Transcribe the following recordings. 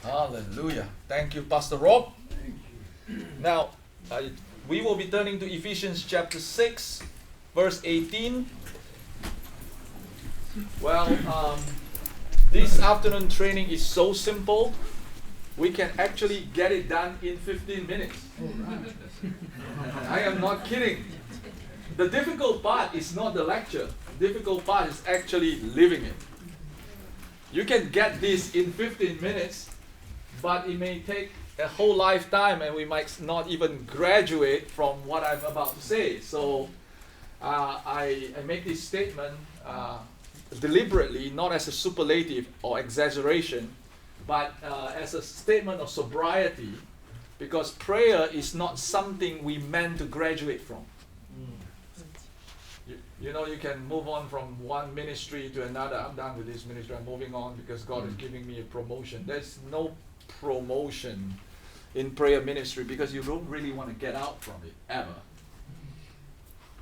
Hallelujah. Thank you, Pastor Rob. Now, we will be turning to Ephesians Chapter 6, verse 18. Well, this afternoon training is so simple, we can actually get it done in 15 minutes. I am not kidding. The difficult part is not the lecture. The difficult part is actually living it. You can get this in 15 minutes, but it may take a whole lifetime and we might not even graduate from what I'm about to say. So I make this statement deliberately, not as a superlative or exaggeration, but as a statement of sobriety, because prayer is not something we meant to graduate from. You know, you can move on from one ministry to another. I'm done with this ministry, I'm moving on because God is giving me a promotion. There's no promotion in prayer ministry because you don't really want to get out from it, ever.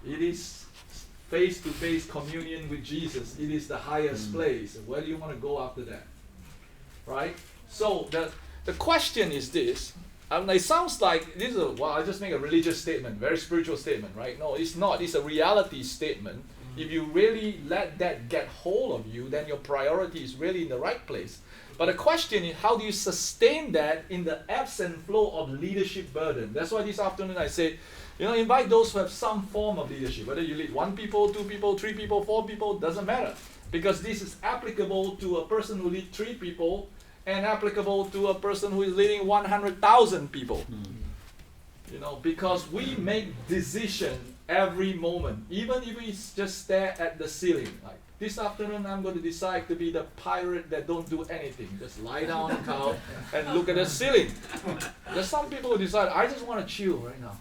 It is face-to-face communion with Jesus. It is the highest place. Where do you want to go after that? Right? So the question is this. It sounds like this is I just make a religious statement, very spiritual statement, right? No, it's not. It's a reality statement. If you really let that get hold of you, then your priority is really in the right place. But the question is, how do you sustain that in the ebbs and flow of leadership burden? That's why this afternoon I said, invite those who have some form of leadership. Whether you lead 1 people, 2 people, 3 people, 4 people, doesn't matter. Because this is applicable to a person who leads 3 people and applicable to a person who is leading 100,000 people. Because we make decisions every moment. Even if we just stare at the ceiling. Like, this afternoon I'm going to decide to be the pirate that don't do anything. Just lie down on the couch and look at the ceiling. There's some people who decide, I just want to chill right now.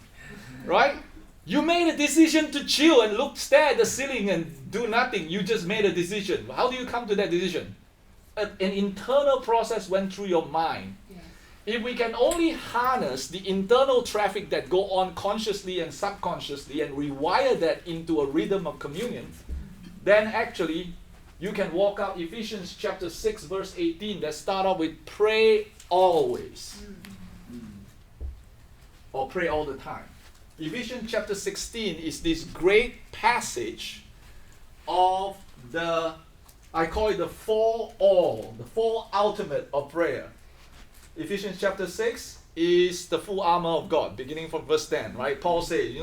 Right? You made a decision to chill and stare at the ceiling and do nothing. You just made a decision. How do you come to that decision? An internal process went through your mind. Yes. If we can only harness the internal traffic that go on consciously and subconsciously and rewire that into a rhythm of communion, then actually you can walk out Ephesians Chapter 6 verse 18 that start off with pray always. Or pray all the time. Ephesians Chapter 16 is this great passage of I call it the four ultimate of prayer. Ephesians chapter 6 is the full armor of God, beginning from verse 10, right? Paul says,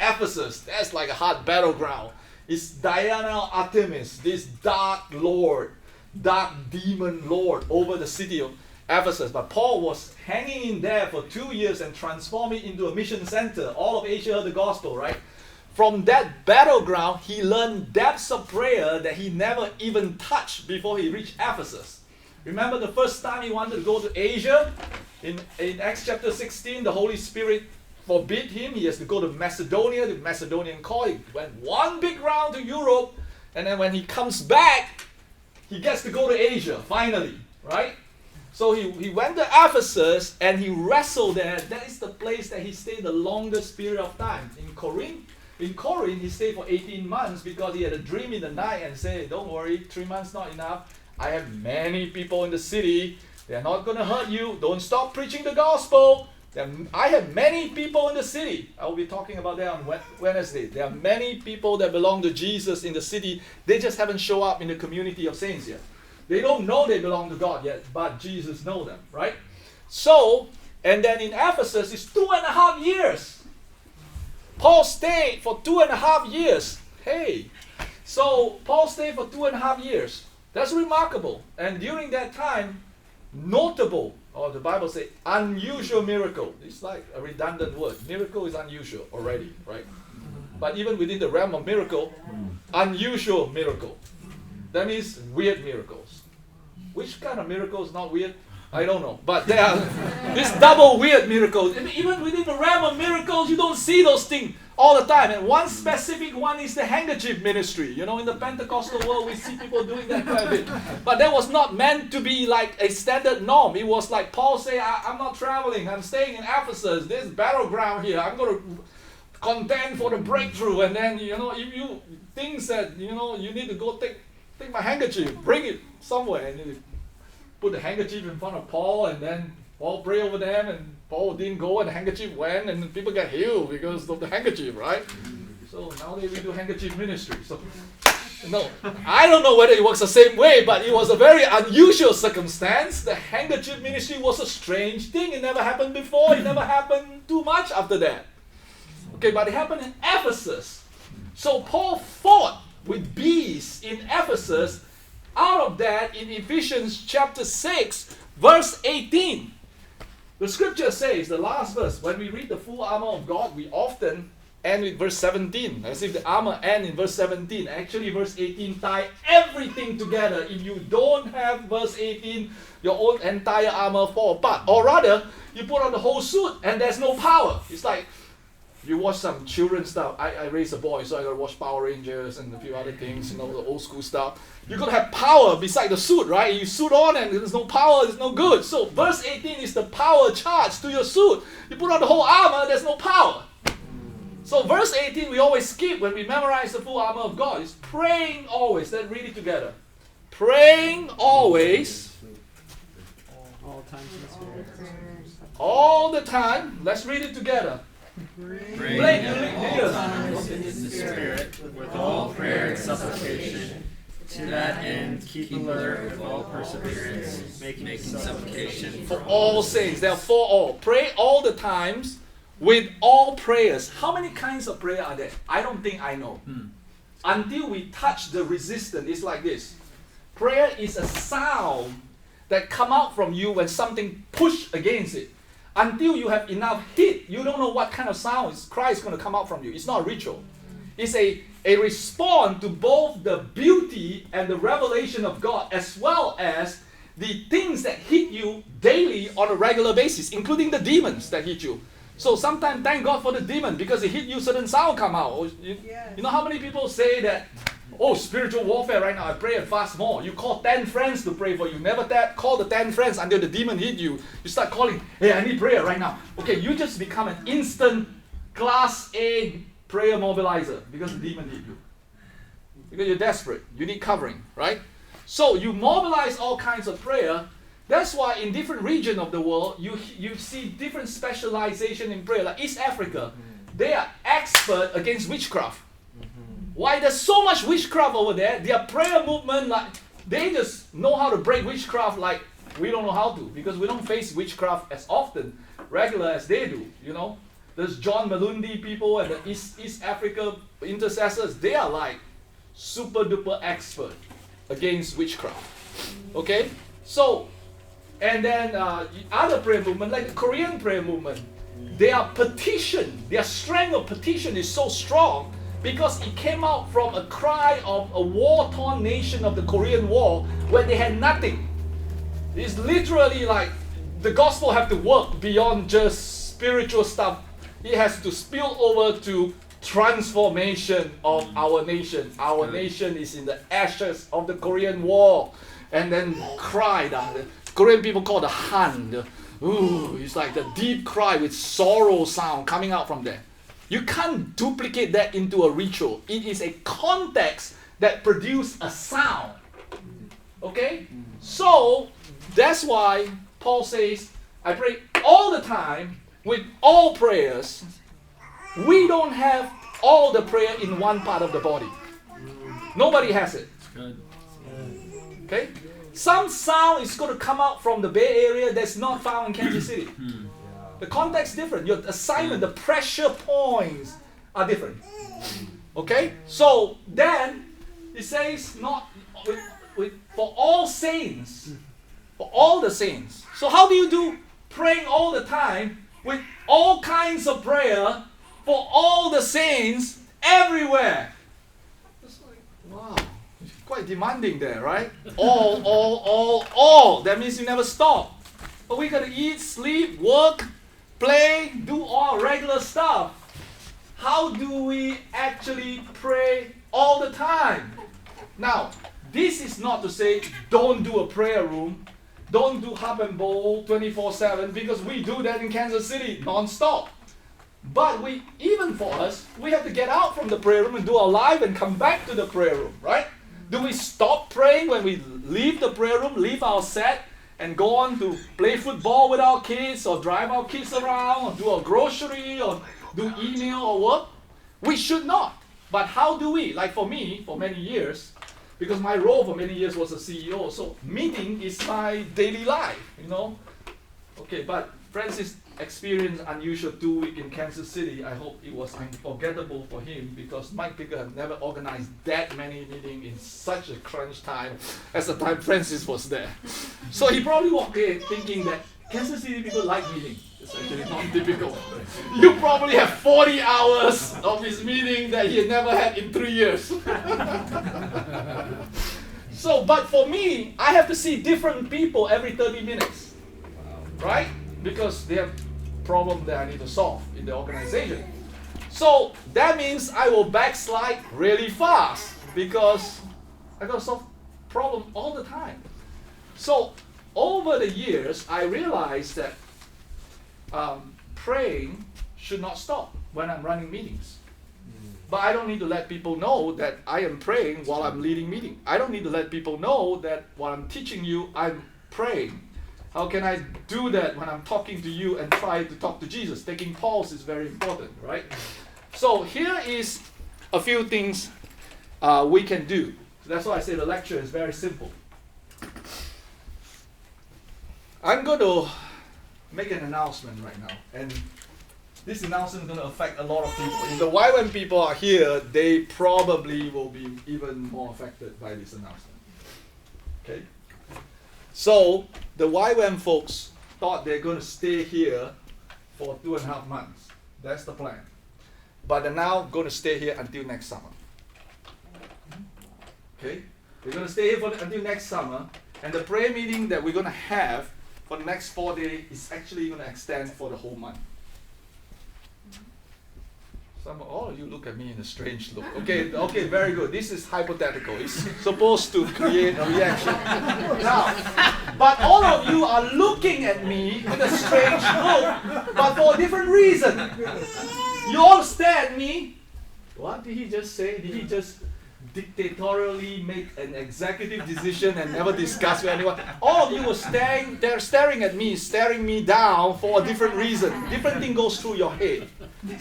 Ephesus, that's like a hard battleground. It's Diana Artemis, this dark demon lord over the city of Ephesus. But Paul was hanging in there for 2 years and transformed it into a mission center. All of Asia heard the gospel, right? From that battleground, he learned depths of prayer that he never even touched before he reached Ephesus. Remember the first time he wanted to go to Asia? In Acts chapter 16, the Holy Spirit forbid him. He has to go to Macedonia, the Macedonian call. He went one big round to Europe, and then when he comes back, he gets to go to Asia, finally, right? So he went to Ephesus, and he wrestled there. That is the place that he stayed the longest period of time. In Corinth, he stayed for 18 months because he had a dream in the night and said, don't worry, 3 months not enough. I have many people in the city. They're not going to hurt you. Don't stop preaching the gospel. I have many people in the city. I will be talking about that on Wednesday. There are many people that belong to Jesus in the city. They just haven't shown up in the community of saints yet. They don't know they belong to God yet, but Jesus knows them, right? So, and then in Ephesus, it's 2.5 years. Paul stayed for 2.5 years. Hey, so Paul stayed for 2.5 years. That's remarkable. And during that time, notable, or the Bible says unusual miracle. It's like a redundant word. Miracle is unusual already, right? But even within the realm of miracle, unusual miracle. That means weird miracles. Which kind of miracle is not weird? I don't know. But there are this double weird miracles. Even within the realm of miracles, you don't see those things all the time. And one specific one is the handkerchief ministry. In the Pentecostal world, we see people doing that quite a bit. But that was not meant to be like a standard norm. It was like Paul say, I'm not traveling. I'm staying in Ephesus. There's battleground here. I'm going to contend for the breakthrough. And then, if you things that, you need to go take my handkerchief, bring it somewhere. And put the handkerchief in front of Paul, and then Paul prayed over them, and Paul didn't go, and the handkerchief went, and people got healed because of the handkerchief, right? So nowadays we do handkerchief ministry. So no, I don't know whether it works the same way, but it was a very unusual circumstance. The handkerchief ministry was a strange thing. It never happened before. It never happened too much after that. Okay, but it happened in Ephesus. So Paul fought with bees in Ephesus. Out of that, in Ephesians chapter 6, verse 18, the scripture says, the last verse, when we read the full armor of God, we often end with verse 17, as if the armor ends in verse 17. Actually, verse 18 tie everything together. If you don't have verse 18, your own entire armor fall apart. Or rather, you put on the whole suit and there's no power. It's like you watch some children's stuff. I raised a boy, so I gotta watch Power Rangers and a few other things, the old school stuff. You gotta have power beside the suit, right? You suit on and there's no power, it's no good. So verse 18 is the power charge to your suit. You put on the whole armor, there's no power. So verse 18 we always skip when we memorize the full armor of God. It's praying always. Let's read it together. Praying always. All times in the Spirit. All the time. Let's read it together. Praying at all times in the Spirit with all prayer and supplication. To that end, keep alert with all perseverance, making supplication for all saints. Therefore, all. Pray all the times with all prayers. How many kinds of prayer are there? I don't think I know. Until we touch the resistance, it's like this. Prayer is a sound that come out from you when something push against it. Until you have enough heat, you don't know what kind of cry is going to come out from you. It's not a ritual. It's a response to both the beauty and the revelation of God, as well as the things that hit you daily on a regular basis, including the demons that hit you. So sometimes thank God for the demon, because it hit you, certain sound come out. You know how many people say that, oh, spiritual warfare right now, I pray and fast more. You call 10 friends to pray for you. Never call the 10 friends until the demon hit you. You start calling, hey, I need prayer right now. Okay, you just become an instant class A prayer mobilizer because the demon hit you. Because you're desperate. You need covering, right? So you mobilize all kinds of prayer. That's why in different regions of the world, you see different specialization in prayer. Like East Africa, they are expert against witchcraft. Why there's so much witchcraft over there? Their prayer movement, like they just know how to break witchcraft like we don't know how to, because we don't face witchcraft as often, regular as they do, There's John Malundi people and the East Africa intercessors. They are like super duper expert against witchcraft. Okay? So, and then other prayer movement, like the Korean prayer movement, their strength of petition is so strong because it came out from a cry of a war-torn nation of the Korean War when they had nothing. It's literally like the gospel have to work beyond just spiritual stuff. It has to spill over to transformation of our nation. Our nation is in the ashes of the Korean War. And then cry, the Korean people call the Han. It's like the deep cry with sorrow sound coming out from there. You can't duplicate that into a ritual. It is a context that produces a sound. Okay? So, that's why Paul says, I pray all the time with all prayers. We don't have all the prayer in one part of the body. Nobody has it. Okay? Some sound is going to come out from the Bay Area that's not found in Kansas City. The context is different. Your assignment, the pressure points are different. Okay? So then it says not for all saints. For all the saints. So how do you do praying all the time with all kinds of prayer for all the saints everywhere? It's like, wow. Quite demanding there, right? All. That means you never stop. But we gotta eat, sleep, work, play, do all regular stuff. How do we actually pray all the time? Now, this is not to say don't do a prayer room, don't do hub and bowl 24/7, because we do that in Kansas City non-stop. But even for us, we have to get out from the prayer room and do our life and come back to the prayer room, right? Do we stop praying when we leave the prayer room, leave our set, and go on to play football with our kids or drive our kids around or do a grocery or do email or work. We should not. But how do we? Like for me, for many years, because my role for many years was a CEO, so meeting is my daily life, you know. Okay, but Francis experienced unusual 2 weeks in Kansas City. I hope it was unforgettable for him because Mike Picker had never organized that many meetings in such a crunch time as the time Francis was there. So he probably walked in thinking that Kansas City people like meeting. It's actually not typical. You probably have 40 hours of his meeting that he had never had in 3 years. So, but for me, I have to see different people every 30 minutes. Right? Because they have problems that I need to solve in the organization. So that means I will backslide really fast because I got to solve problems all the time. So over the years, I realized that praying should not stop when I'm running meetings. But I don't need to let people know that I am praying while I'm leading meeting. I don't need to let people know that while I'm teaching you, I'm praying. How can I do that when I'm talking to you and try to talk to Jesus? Taking pulse is very important, right? So here is a few things we can do. That's why I say the lecture is very simple. I'm going to make an announcement right now. And this announcement is going to affect a lot of people. If the YWAM people are here, they probably will be even more affected by this announcement. Okay? So the YWAM folks thought they're going to stay here for 2.5 months. That's the plan. But they're now going to stay here until next summer. Okay? We're going to stay here until next summer. And the prayer meeting that we're going to have for the next 4 days is actually going to extend for the whole month. All of you look at me in a strange look. Okay, very good. This is hypothetical. It's supposed to create a reaction. Now, but all of you are looking at me with a strange look, but for a different reason. You all stare at me. What did he just say? Did he just dictatorially make an executive decision and never discuss with anyone? All of you were staring at me, staring me down for a different reason. Different thing goes through your head.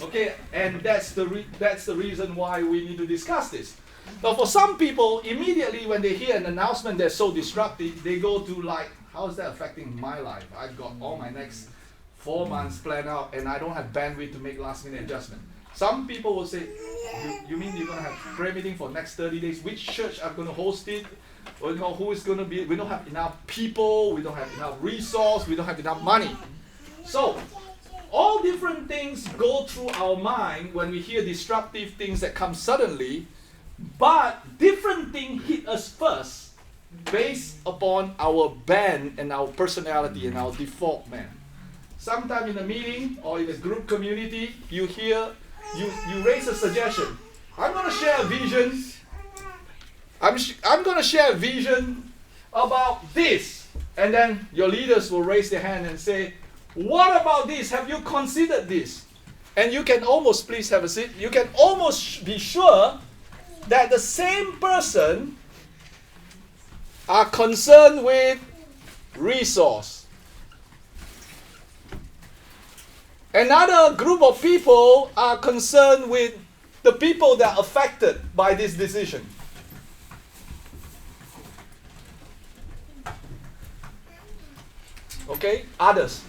Okay, and that's the reason why we need to discuss this. Now, for some people, immediately when they hear an announcement that's so disruptive, they go to like, how is that affecting my life? I've got all my next 4 months planned out and I don't have bandwidth to make last minute adjustment. Some people will say, you mean you're going to have prayer meeting for next 30 days? Which church are going to host it? Or, you know, who is going to be? We don't have enough people. We don't have enough resource. We don't have enough money. So, all different things go through our mind when we hear disruptive things that come suddenly. But different things hit us first based upon our bent and our personality and our default man. Sometime in a meeting or in a group community, you hear, you raise a suggestion. I'm going to share a vision. I'm going to share a vision about this. And then your leaders will raise their hand and say, what about this? Have you considered this? And you can almost, please have a seat, you can almost be sure that the same person are concerned with resource. Another group of people are concerned with the people that are affected by this decision. Okay, others.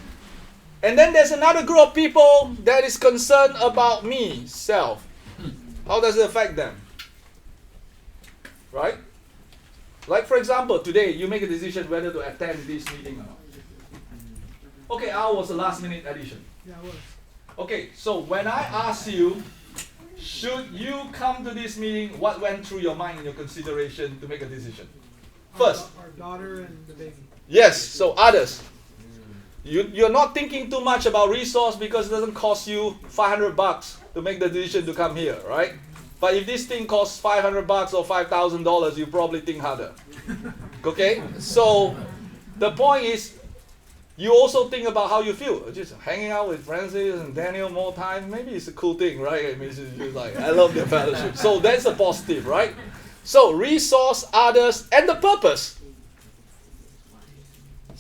And then there's another group of people that is concerned about me, self. How does it affect them? Right? Like for example, today you make a decision whether to attend this meeting or not. Okay, ours was a last minute addition. Yeah, it was. Okay, so when I ask you, should you come to this meeting, what went through your mind in your consideration to make a decision? First. Our daughter and the baby. Yes, so others. You're not thinking too much about resource because it doesn't cost you $500 to make the decision to come here, right? But if this thing costs $500 or $5,000, you probably think harder. Okay? So the point is, you also think about how you feel. Just hanging out with Francis and Daniel more time, maybe it's a cool thing, right? I mean, it's just like, I love their fellowship. So that's a positive, right? So resource, others, and the purpose.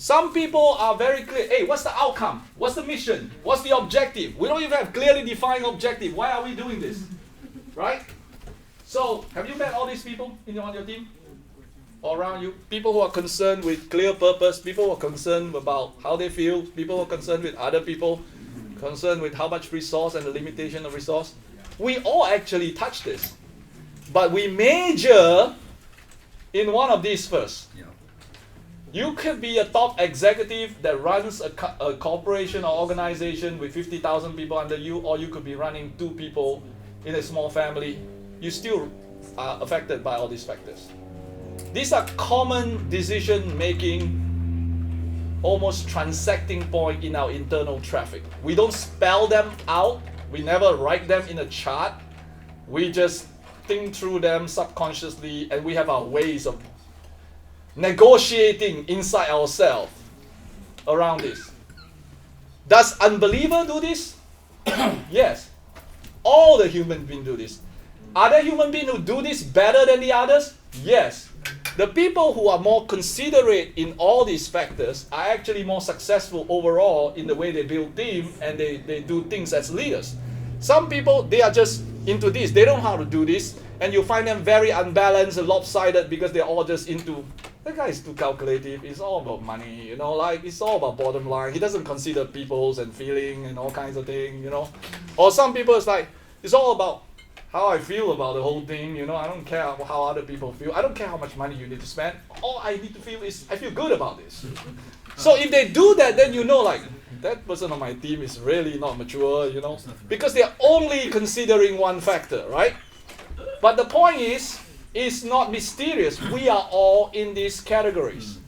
Some people are very clear. Hey, what's the outcome? What's the mission? What's the objective? We don't even have clearly defined objective. Why are we doing this? Right? So, have you met all these people on your team? Or around you? People who are concerned with clear purpose, people who are concerned about how they feel, people who are concerned with other people, concerned with how much resource and the limitation of resource. We all actually touch this. But we major in one of these first. Yeah. You could be a top executive that runs a corporation or organization with 50,000 people under you, or you could be running 2 people in a small family. You still are affected by all these factors. These are common decision-making, almost transacting point in our internal traffic. We don't spell them out. We never write them in a chart. We just think through them subconsciously, and we have our ways of negotiating inside ourselves around this. Does unbeliever do this? Yes. All the human beings do this. Are there human beings who do this better than the others? Yes. The people who are more considerate in all these factors are actually more successful overall in the way they build team and they do things as leaders. Some people, they are just into this. They don't know how to do this. And you find them very unbalanced and lopsided because they're all just into, that guy is too calculative. It's all about money, it's all about bottom line. He doesn't consider people's and feeling and all kinds of things, Or some people, it's like, it's all about how I feel about the whole thing, I don't care how other people feel. I don't care how much money you need to spend. All I need to feel is, I feel good about this. So if they do that, then that person on my team is really not mature, because they're only considering one factor, right? But the point is, it's not mysterious. We are all in these categories.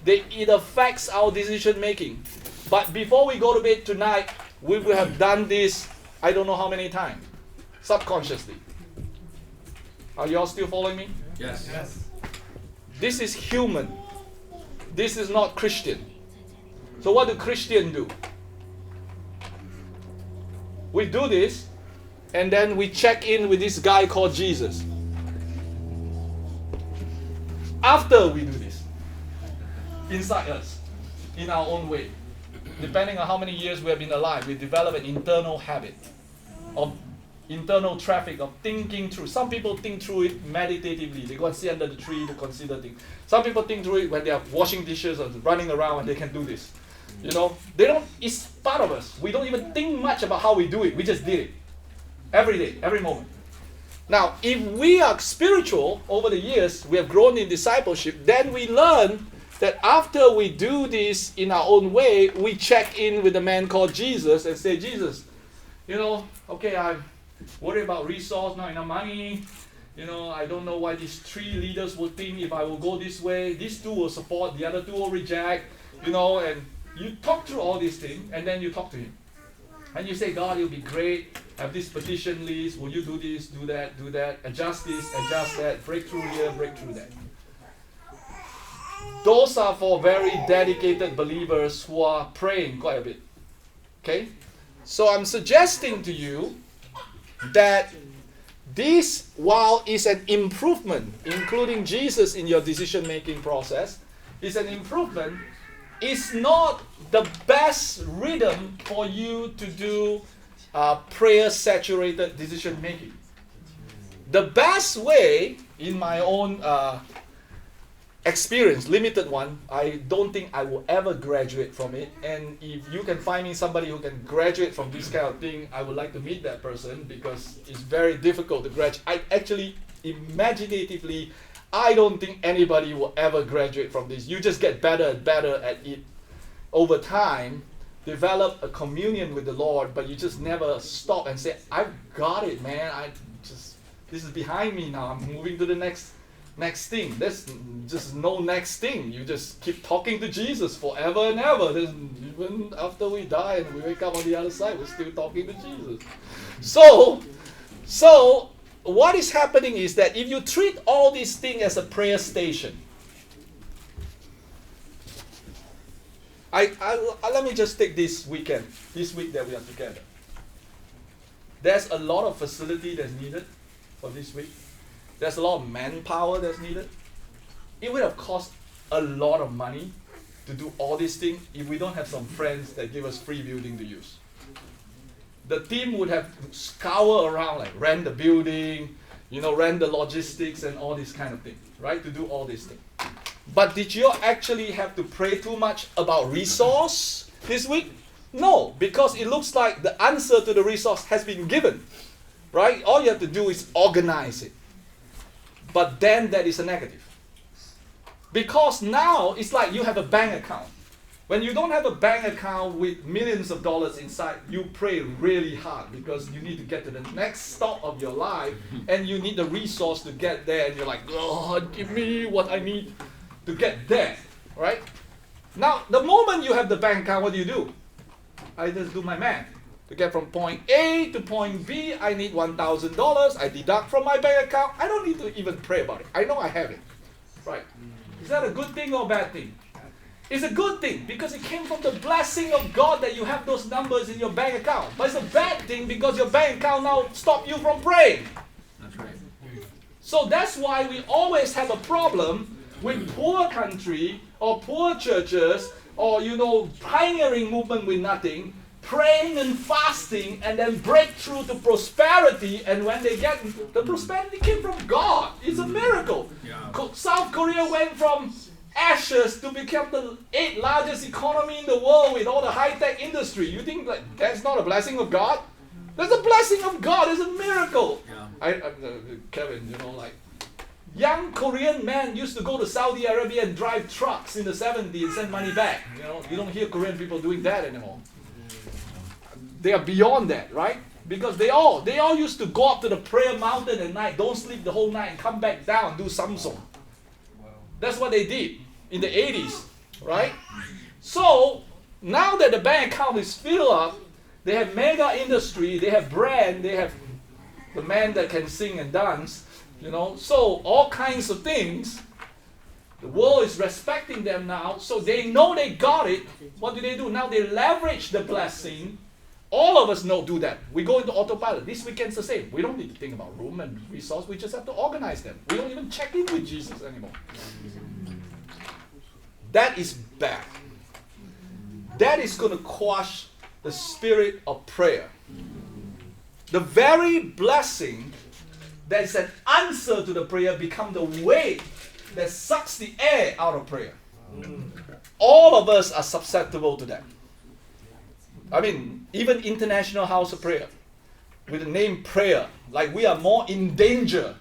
It affects our decision making. But before we go to bed tonight, we will have done this, I don't know how many times, subconsciously. Are you all still following me? Yes. This is human. This is not Christian. So what do Christians do? We do this, and then we check in with this guy called Jesus. After we do this, inside us, in our own way, depending on how many years we have been alive, we develop an internal habit of internal traffic of thinking through. Some people think through it meditatively. They go and sit under the tree to consider things. Some people think through it when they are washing dishes or running around and they can do this. They don't, it's part of us. We don't even think much about how we do it. We just did it. Every day, every moment. Now, if we are spiritual over the years, we have grown in discipleship, then we learn that after we do this in our own way, we check in with a man called Jesus and say, Jesus, okay, I worry about resource, not enough money. I don't know why these 3 leaders will think if I will go this way, these 2 will support, the other 2 will reject, and you talk through all these things, and then you talk to him. And you say, God, it'll be great. Have this petition list. Will you do this, do that, adjust this, adjust that, break through here, break through that. Those are for very dedicated believers who are praying quite a bit. Okay? So I'm suggesting to you that this, while is an improvement, including Jesus in your decision-making process, is an improvement, is not the best rhythm for you to do prayer-saturated decision-making. The best way, in my own experience, limited one, I don't think I will ever graduate from it. And if you can find me somebody who can graduate from this kind of thing, I would like to meet that person, because it's very difficult to graduate. I actually, imaginatively, I don't think anybody will ever graduate from this. You just get better and better at it over time, develop a communion with the Lord, but you just never stop and say, I've got it, man. This is behind me now. I'm moving to the next thing. There's just no next thing. You just keep talking to Jesus forever and ever. Even after we die and we wake up on the other side, we're still talking to Jesus. So what is happening is that if you treat all these things as a prayer station, let me just take this week that we are together. There's a lot of facility that's needed for this week. There's a lot of manpower that's needed. It would have cost a lot of money to do all these things if we don't have some friends that give us free building to use. The team would have to scour around, like rent the building, rent the logistics and all these kind of things, right? To do all these things. But did you actually have to pray too much about resource this week? No, because it looks like the answer to the resource has been given, right? All you have to do is organize it. But then that is a negative. Because now it's like you have a bank account. When you don't have a bank account with millions of dollars inside, you pray really hard because you need to get to the next stop of your life and you need the resource to get there, and you're like, God, give me what I need to get there, right? Now, the moment you have the bank account, what do? I just do my math. To get from point A to point B, I need $1,000. I deduct from my bank account. I don't need to even pray about it. I know I have it, right? Is that a good thing or a bad thing? It's a good thing because it came from the blessing of God that you have those numbers in your bank account. But it's a bad thing because your bank account now stops you from praying. That's right. So that's why we always have a problem with poor country or poor churches or, pioneering movement with nothing, praying and fasting and then break through to prosperity, and when they get, the prosperity came from God. It's a miracle. Yeah. South Korea went from ashes to become the 8th largest economy in the world with all the high-tech industry. You think that's not a blessing of God? That's a blessing of God. It's a miracle. Yeah. Kevin, young Korean men used to go to Saudi Arabia and drive trucks in the 70s and send money back. You don't hear Korean people doing that anymore. They are beyond that, right? Because they all used to go up to the prayer mountain at night, don't sleep the whole night, and come back down, do Samsung. That's what they did in the 80s, right? So now that the bank account is filled up, they have mega industry, they have brand, they have the man that can sing and dance, so all kinds of things. The world is respecting them now, so they know they got it. What do? Now they leverage the blessing. All of us do that. We go into autopilot. This weekend's the same. We don't need to think about room and resource. We just have to organize them. We don't even check in with Jesus anymore. That is bad. That is going to quash the spirit of prayer. The very blessing that is an answer to the prayer become the weight that sucks the air out of prayer. All of us are susceptible to that. I mean, even International House of Prayer, with the name prayer, like we are more in danger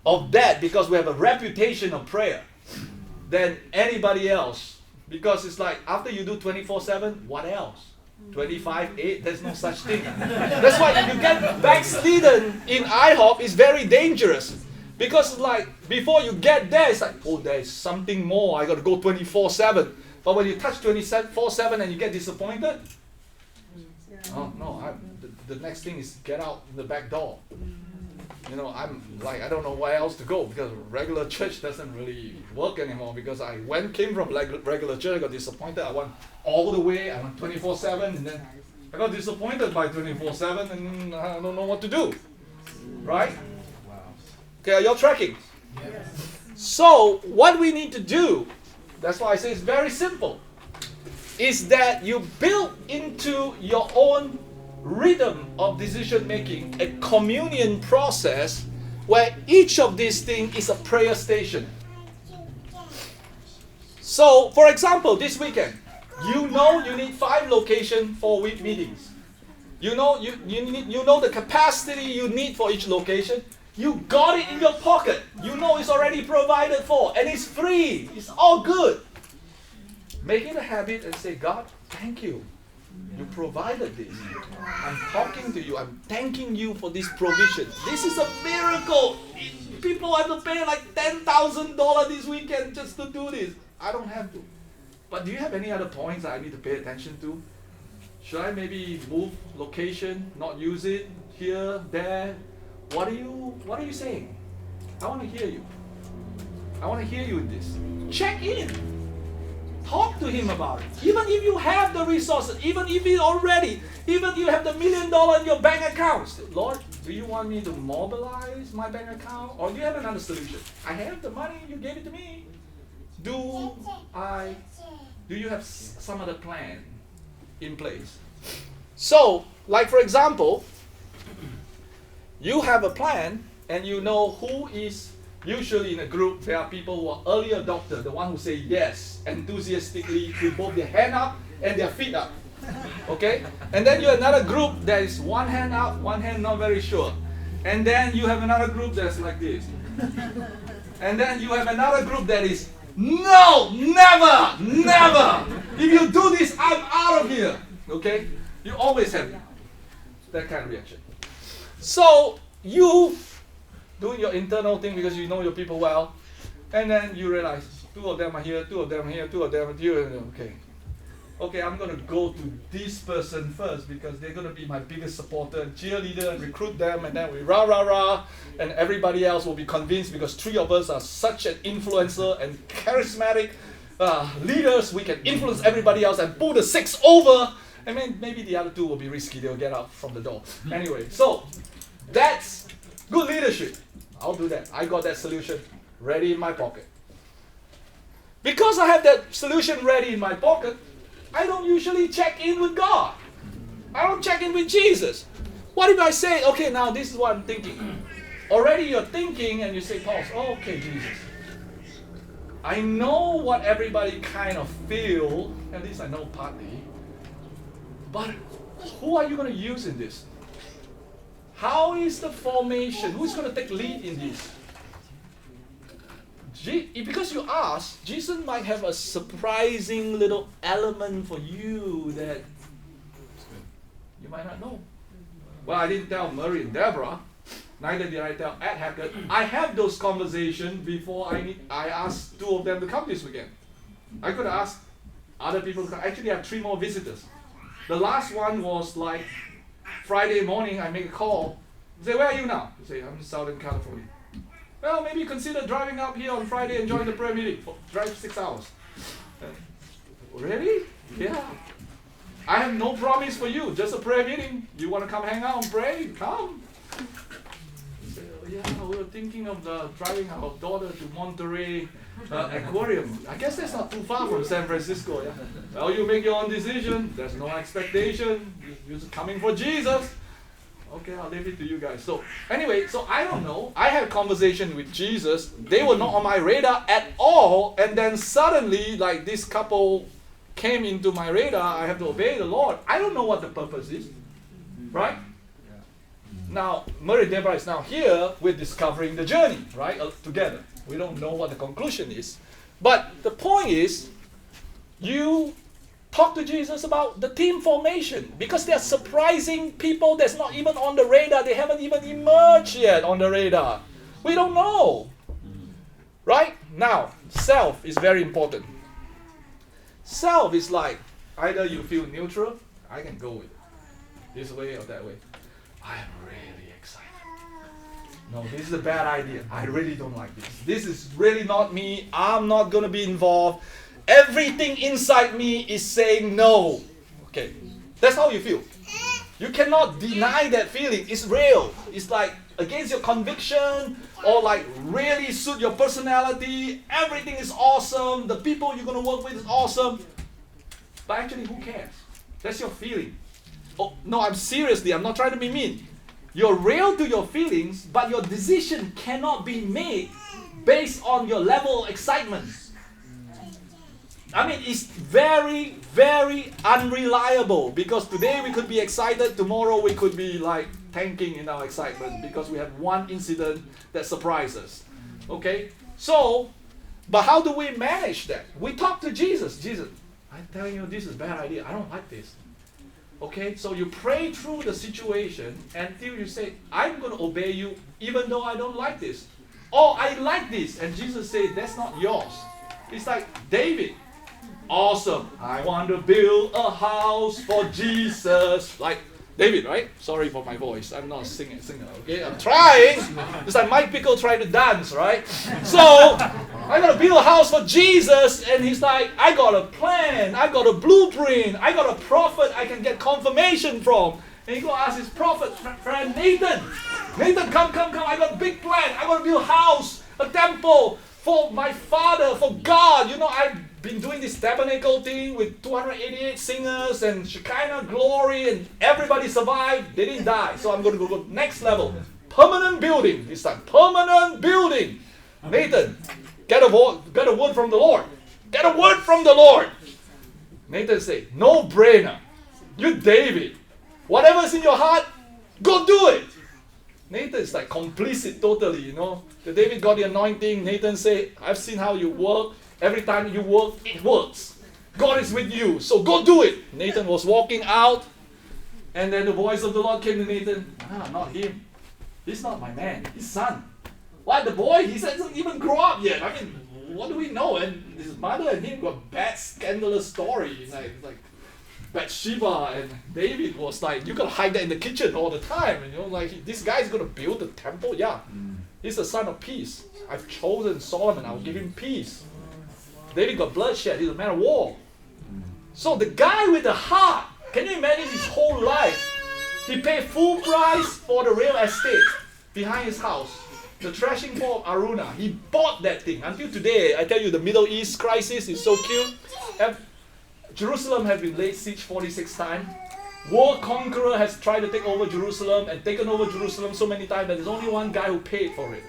of that because we have a reputation of prayer than anybody else. Because it's like, after you do 24/7, what else? 25/8, there's no such thing. That's why if you get backslidden in IHOP, it's very dangerous. Because like, before you get there, it's like, oh, there's something more, I got to go 24/7. But when you touch 24/7 and you get disappointed, oh no, the next thing is get out the back door. I'm like, I don't know where else to go because regular church doesn't really work anymore because I came from regular church, I got disappointed, I went all the way, I went 24/7, and then I got disappointed by 24/7 and I don't know what to do. Right? Okay, are y'all tracking? Yes. So, what we need to do, that's why I say it's very simple, is that you build into your own rhythm of decision making a communion process where each of these things is a prayer station. So, for example, this weekend, you need 5 locations for week meetings. You know the capacity you need for each location. You got it in your pocket. You know it's already provided for and it's free. It's all good. Make it a habit and say, God, thank you. You provided this. I'm talking to you. I'm thanking you for this provision. This is a miracle. People have to pay like $10,000 this weekend just to do this. I don't have to. But do you have any other points that I need to pay attention to? Should I maybe move location, not use it, here, there? What are you saying? I want to hear you. I want to hear you in this. Check in. Talk to him about it. Even if you have the resources, even if you have the $1 million in your bank account. Lord, do you want me to mobilize my bank account? Or do you have another solution? I have the money, you gave it to me. Do I Do you have some other plan in place? So, like for example, you have a plan and you know who is usually in a group. There are people who are early adopter, the one who say yes enthusiastically with both their hand up and their feet up. Okay? And then you have another group that is one hand up, one hand not very sure. And then you have another group that's like this. And then you have another group that is, no, never, never. If you do this, I'm out of here. Okay? You always have that kind of reaction. So you doing your internal thing because you know your people well, and then you realize 2 of them are here, 2 of them are here, 2 of them are here. Okay, I'm going to go to this person first because they're going to be my biggest supporter and cheerleader and recruit them, and then we rah rah rah, and everybody else will be convinced because 3 of us are such an influencer and charismatic leaders. We can influence everybody else and pull the 6 over. I mean, maybe the other 2 will be risky. They'll get out from the door. Anyway, so that's good leadership. I'll do that. I got that solution ready in my pocket. Because I have that solution ready in my pocket, I don't usually check in with God. I don't check in with Jesus. What if I say, okay, now this is what I'm thinking. Already you're thinking and you say, pause, oh, okay, Jesus. I know what everybody kind of feel, at least I know partly, but who are you going to use in this? How is the formation? Who's going to take lead in this? Because you ask, Jesus might have a surprising little element for you that you might not know. Well, I didn't tell Murray and Deborah, neither did I tell Ed Hackett. I have those conversations before I asked 2 of them to come this weekend. I could ask other people. Actually, I have 3 more visitors. The last one was like Friday morning, I make a call. I say, where are you now? I say, I'm in Southern California. Well, maybe consider driving up here on Friday and join the prayer meeting. Drive 6 hours. Really? Yeah. I have no promise for you, just a prayer meeting. You want to come hang out and pray? Come. Say, oh, yeah, we were thinking of driving our daughter to Monterey Aquarium. I guess that's not too far from San Francisco. Yeah? Well, you make your own decision. There's no expectation. You're just coming for Jesus. Okay, I'll leave it to you guys. So anyway, so I don't know. I had a conversation with Jesus. They were not on my radar at all. And then suddenly, like this couple came into my radar. I have to obey the Lord. I don't know what the purpose is. Right? Now, Murray Deborah is now here. We're discovering the journey, right? Together. We don't know what the conclusion is. But the point is, you talk to Jesus about the team formation, because they're surprising people that's not even on the radar. They haven't even emerged yet on the radar. We don't know. Right? Now, self is very important. Self is like, either you feel neutral, I can go with it, this way or that way. I am really excited. No, this is a bad idea. I really don't like this. This is really not me. I'm not going to be involved. Everything inside me is saying no. Okay, that's how you feel. You cannot deny that feeling. It's real. It's like against your conviction or like really suit your personality. Everything is awesome. The people you're going to work with is awesome. But actually, who cares? That's your feeling. Oh, no, I'm not trying to be mean. You're real to your feelings, but your decision cannot be made based on your level of excitement. I mean, it's very, very unreliable, because today we could be excited, tomorrow we could be like tanking in our excitement because we have one incident that surprises us. Okay? So, but how do we manage that? We talk to Jesus. Jesus, I'm telling you, this is a bad idea. I don't like this. Okay? So you pray through the situation until you say, I'm going to obey you even though I don't like this. Or I like this. And Jesus said, that's not yours. It's like David. Awesome. I want to build a house for Jesus. Like David, right? Sorry for my voice. I'm not a singer, okay? I'm trying. It's like Mike Pickle trying to dance, right? So, I got to build a house for Jesus. And he's like, I got a plan. I got a blueprint. I got a prophet I can get confirmation from. And he go ask his prophet friend Nathan. Nathan, come. I got a big plan. I got to build a house, a temple for my father, for God. You know, I been doing this tabernacle thing with 288 singers and Shekinah glory and everybody survived. They didn't die. So I'm going to go next level. Permanent building. This time, permanent building. Nathan, get a word from the Lord. Get a word from the Lord. Nathan said, no brainer. You David. Whatever's in your heart, go do it. Nathan is like complicit totally, you know. The David got the anointing. Nathan said, I've seen how you work. Every time you work, it works. God is with you, so go do it. Nathan was walking out, and then the voice of the Lord came to Nathan. Not him. He's not my man. His son. What, the boy? He hasn't even grow up yet. I mean, what do we know? And his mother and him got bad, scandalous story. Like Bathsheba and David was like, you gotta hide that in the kitchen all the time. And, you know, like this guy's gonna build the temple. Yeah, he's the son of peace. I've chosen Solomon. I'll give him peace. David got bloodshed. He's a man of war. So the guy with the heart, can you imagine his whole life? He paid full price for the real estate behind his house. The threshing floor of Aruna. He bought that thing. Until today, I tell you, the Middle East crisis is so cute. Jerusalem has been laid siege 46 times. World conqueror has tried to take over Jerusalem and taken over Jerusalem so many times that there's only one guy who paid for it.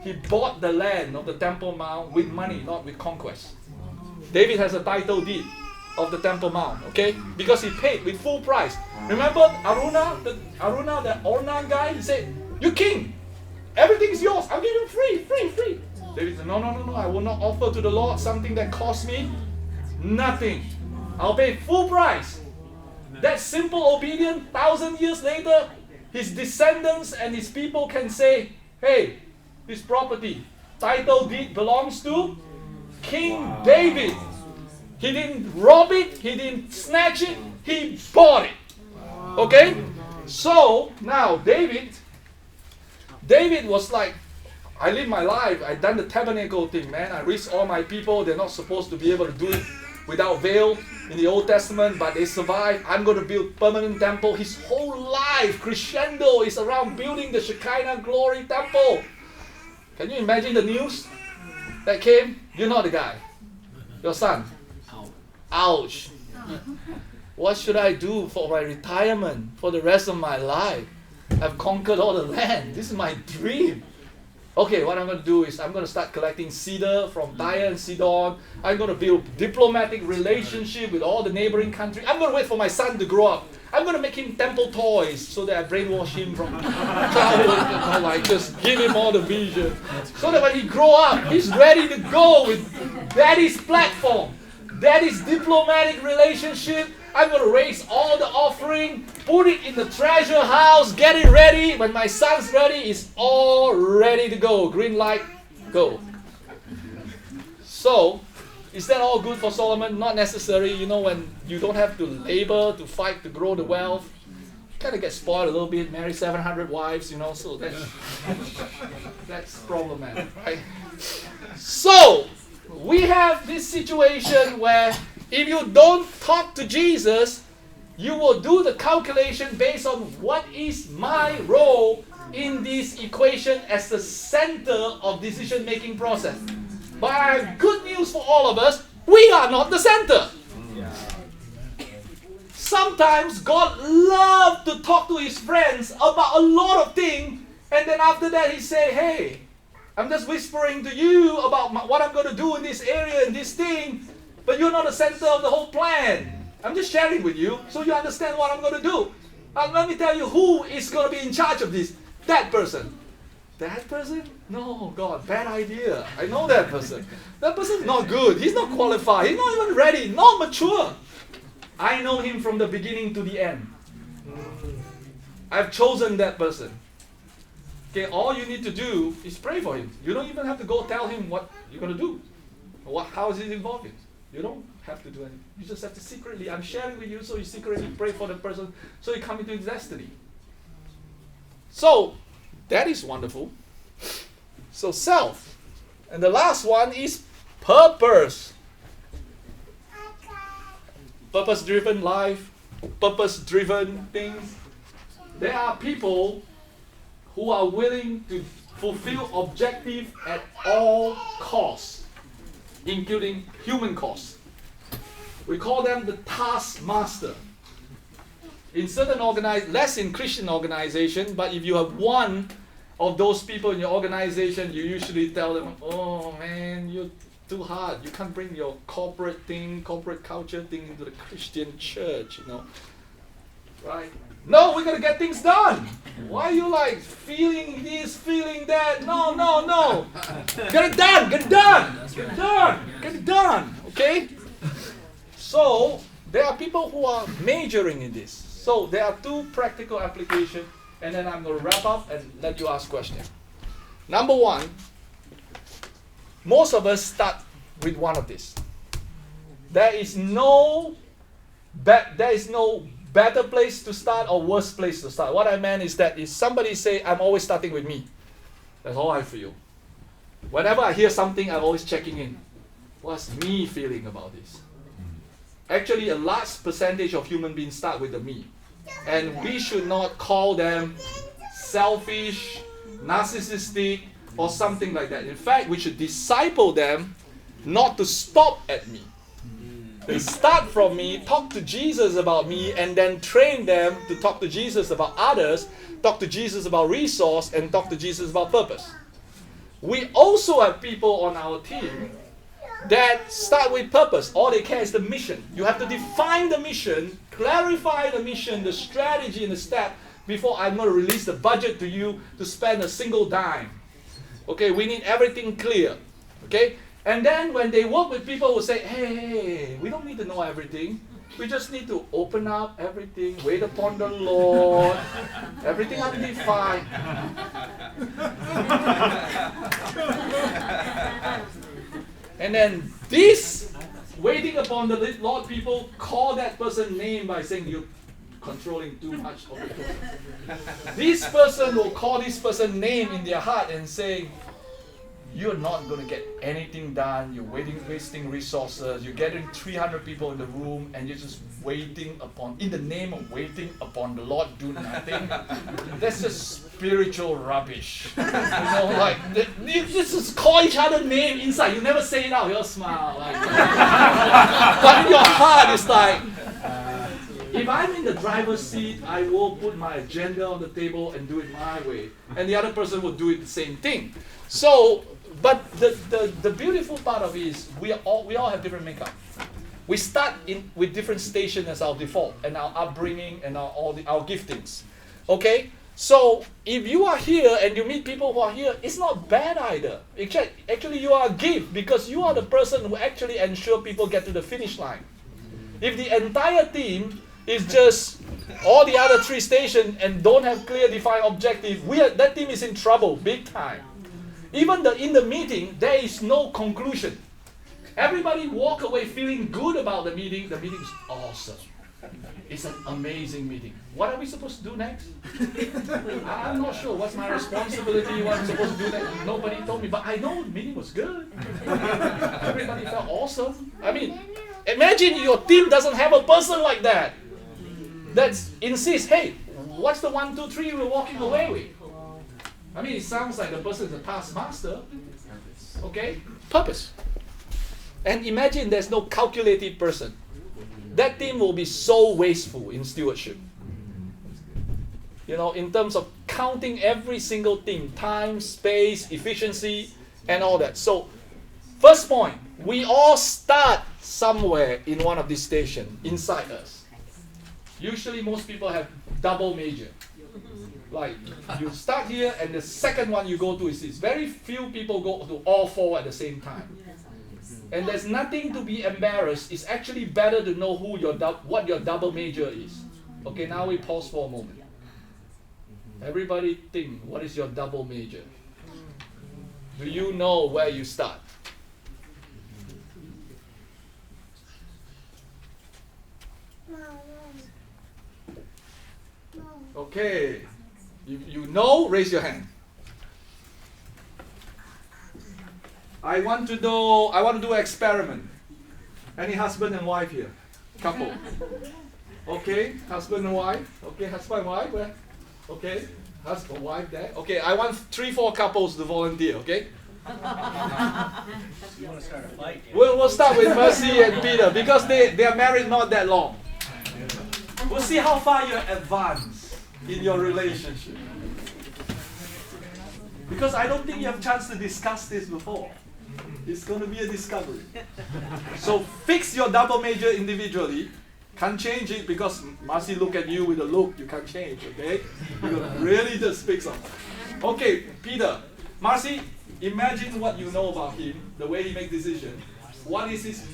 He bought the land of the Temple Mount with money, not with conquest. David has a title deed of the Temple Mount, okay? Because he paid with full price. Remember Aruna, the Ornan guy? He said, "You king, everything is yours. I'll give you free." David said, No. I will not offer to the Lord something that cost me nothing. I'll pay full price. That simple obedience, 1,000 years later, his descendants and his people can say, hey, this property, title deed belongs to King David. He didn't rob it, he didn't snatch it, he bought it. Okay? So, now David was like, I live my life, I done the tabernacle thing, man. I reached all my people, they're not supposed to be able to do it without veil in the Old Testament, but they survived. I'm going to build permanent temple. His whole life, crescendo, is around building the Shekinah glory temple. Can you imagine the news that came? You're not the guy. Your son. Ouch. What should I do for my retirement for the rest of my life? I've conquered all the land. This is my dream. Okay, what I'm going to do is I'm going to start collecting cedar from Tyre and Sidon. I'm going to build diplomatic relationship with all the neighboring countries. I'm going to wait for my son to grow up. I'm going to make him temple toys so that I brainwash him from childhood. Like just give him all the vision. So that when he grow up, he's ready to go with daddy's platform, daddy's diplomatic relationship. I'm going to raise all the offering, put it in the treasure house, get it ready. When my son's ready, it's all ready to go. Green light, go. So, is that all good for Solomon? Not necessary. You know, when you don't have to labor to fight to grow the wealth, you kind of get spoiled a little bit, marry 700 wives, you know, so that's problematic, right? So, we have this situation where if you don't talk to Jesus, you will do the calculation based on what is my role in this equation as the center of decision-making process. But I have good news for all of us, we are not the center. Sometimes God loves to talk to his friends about a lot of things, and then after that he say, hey, I'm just whispering to you about what I'm going to do in this area and this thing, but you're not the center of the whole plan. I'm just sharing with you so you understand what I'm going to do. Let me tell you who is going to be in charge of this. That person. That person? No, God, bad idea. I know that person. That person's not good. He's not qualified. He's not even ready. Not mature. I know him from the beginning to the end. I've chosen that person. Okay, all you need to do is pray for him. You don't even have to go tell him what you're going to do. How is he involved in? You don't have to do anything. You just have to secretly, I'm sharing with you, so you secretly pray for the person so you come into his destiny. So, that is wonderful. So, self. And the last one is purpose. Purpose-driven life, purpose-driven things. There are people who are willing to fulfill objective at all costs. including human cost. We call them the taskmaster. In certain less in Christian organization, but if you have one of those people in your organization, you usually tell them, oh man, you're too hard. You can't bring your corporate culture thing into the Christian church, Right? No, we're going to get things done. Why are you like feeling this, feeling that? No. Get it done. Get it done. Okay? So, there are people who are majoring in this. So, there are two practical applications, and then I'm going to wrap up and let you ask questions. Number one, most of us start with one of these. There is no better place to start or worse place to start. What I meant is that if somebody say, I'm always starting with me, that's all I feel. Whenever I hear something, I'm always checking in. What's me feeling about this? Actually, a large percentage of human beings start with the me. And we should not call them selfish, narcissistic, or something like that. In fact, we should disciple them not to stop at me. They start from me, talk to Jesus about me, and then train them to talk to Jesus about others, talk to Jesus about resource, and talk to Jesus about purpose. We also have people on our team that start with purpose. All they care is the mission. You have to define the mission, clarify the mission, the strategy, and the step before I'm going to release the budget to you to spend a single dime. Okay, we need everything clear. Okay? And then when they work with people who say, hey, we don't need to know everything. We just need to open up everything, wait upon the Lord, everything undefined. And then this waiting upon the Lord people call that person name by saying you're controlling too much of the person. This person will call this person name in their heart and say, you're not going to get anything done. You're wasting resources. You're getting 300 people in the room and you're just waiting upon, in the name of waiting upon the Lord, do nothing. That's just spiritual rubbish. You just call each other name inside. You never say it out. You smile. But in your heart, it's like, if I'm in the driver's seat, I will put my agenda on the table and do it my way. And the other person will do it the same thing. So, but the beautiful part of it is we all have different makeup. We start with different station as our default and our upbringing and our giftings. Okay? So if you are here and you meet people who are here, it's not bad either. Actually you are a gift because you are the person who actually ensure people get to the finish line. If the entire team is just all the other three stations and don't have clear defined objective, that team is in trouble big time. Even in the meeting, there is no conclusion. Everybody walk away feeling good about the meeting. The meeting is awesome. It's an amazing meeting. What are we supposed to do next? I'm not sure. What's my responsibility? What I'm supposed to do next? Nobody told me. But I know the meeting was good. Everybody felt awesome. I mean, imagine your team doesn't have a person like that. That insists, hey, what's the 1, 2, 3 we're walking away with? I mean, it sounds like the person is a taskmaster. Okay? Purpose. And imagine there's no calculated person. That team will be so wasteful in stewardship. In terms of counting every single thing, time, space, efficiency, and all that. So, first point, we all start somewhere in one of these stations inside us. Usually most people have double major. Like you start here and the second one you go to is this. Very few people go to all four at the same time. And there's nothing to be embarrassed. It's actually better to know what your double major is. Okay, now we pause for a moment. Everybody think, what is your double major? Do you know where you start? Okay. You know, raise your hand. I want to do an experiment. Any husband and wife here? Couple. Okay, husband and wife. Okay, husband and wife. Where? Okay, husband, wife there. Okay, I want 3, 4 couples to volunteer. Okay, You want to start a fight? We'll start with Mercy and Peter because they are married not that long. We'll see how far you advance in your relationship. Because I don't think you have a chance to discuss this before. It's going to be a discovery. So fix your double major individually. Can't change it because Marcy look at you with a look you can't change, okay? You gotta really just fix them. Okay, Peter. Marcy, imagine what you know about him, the way he makes decisions. What is his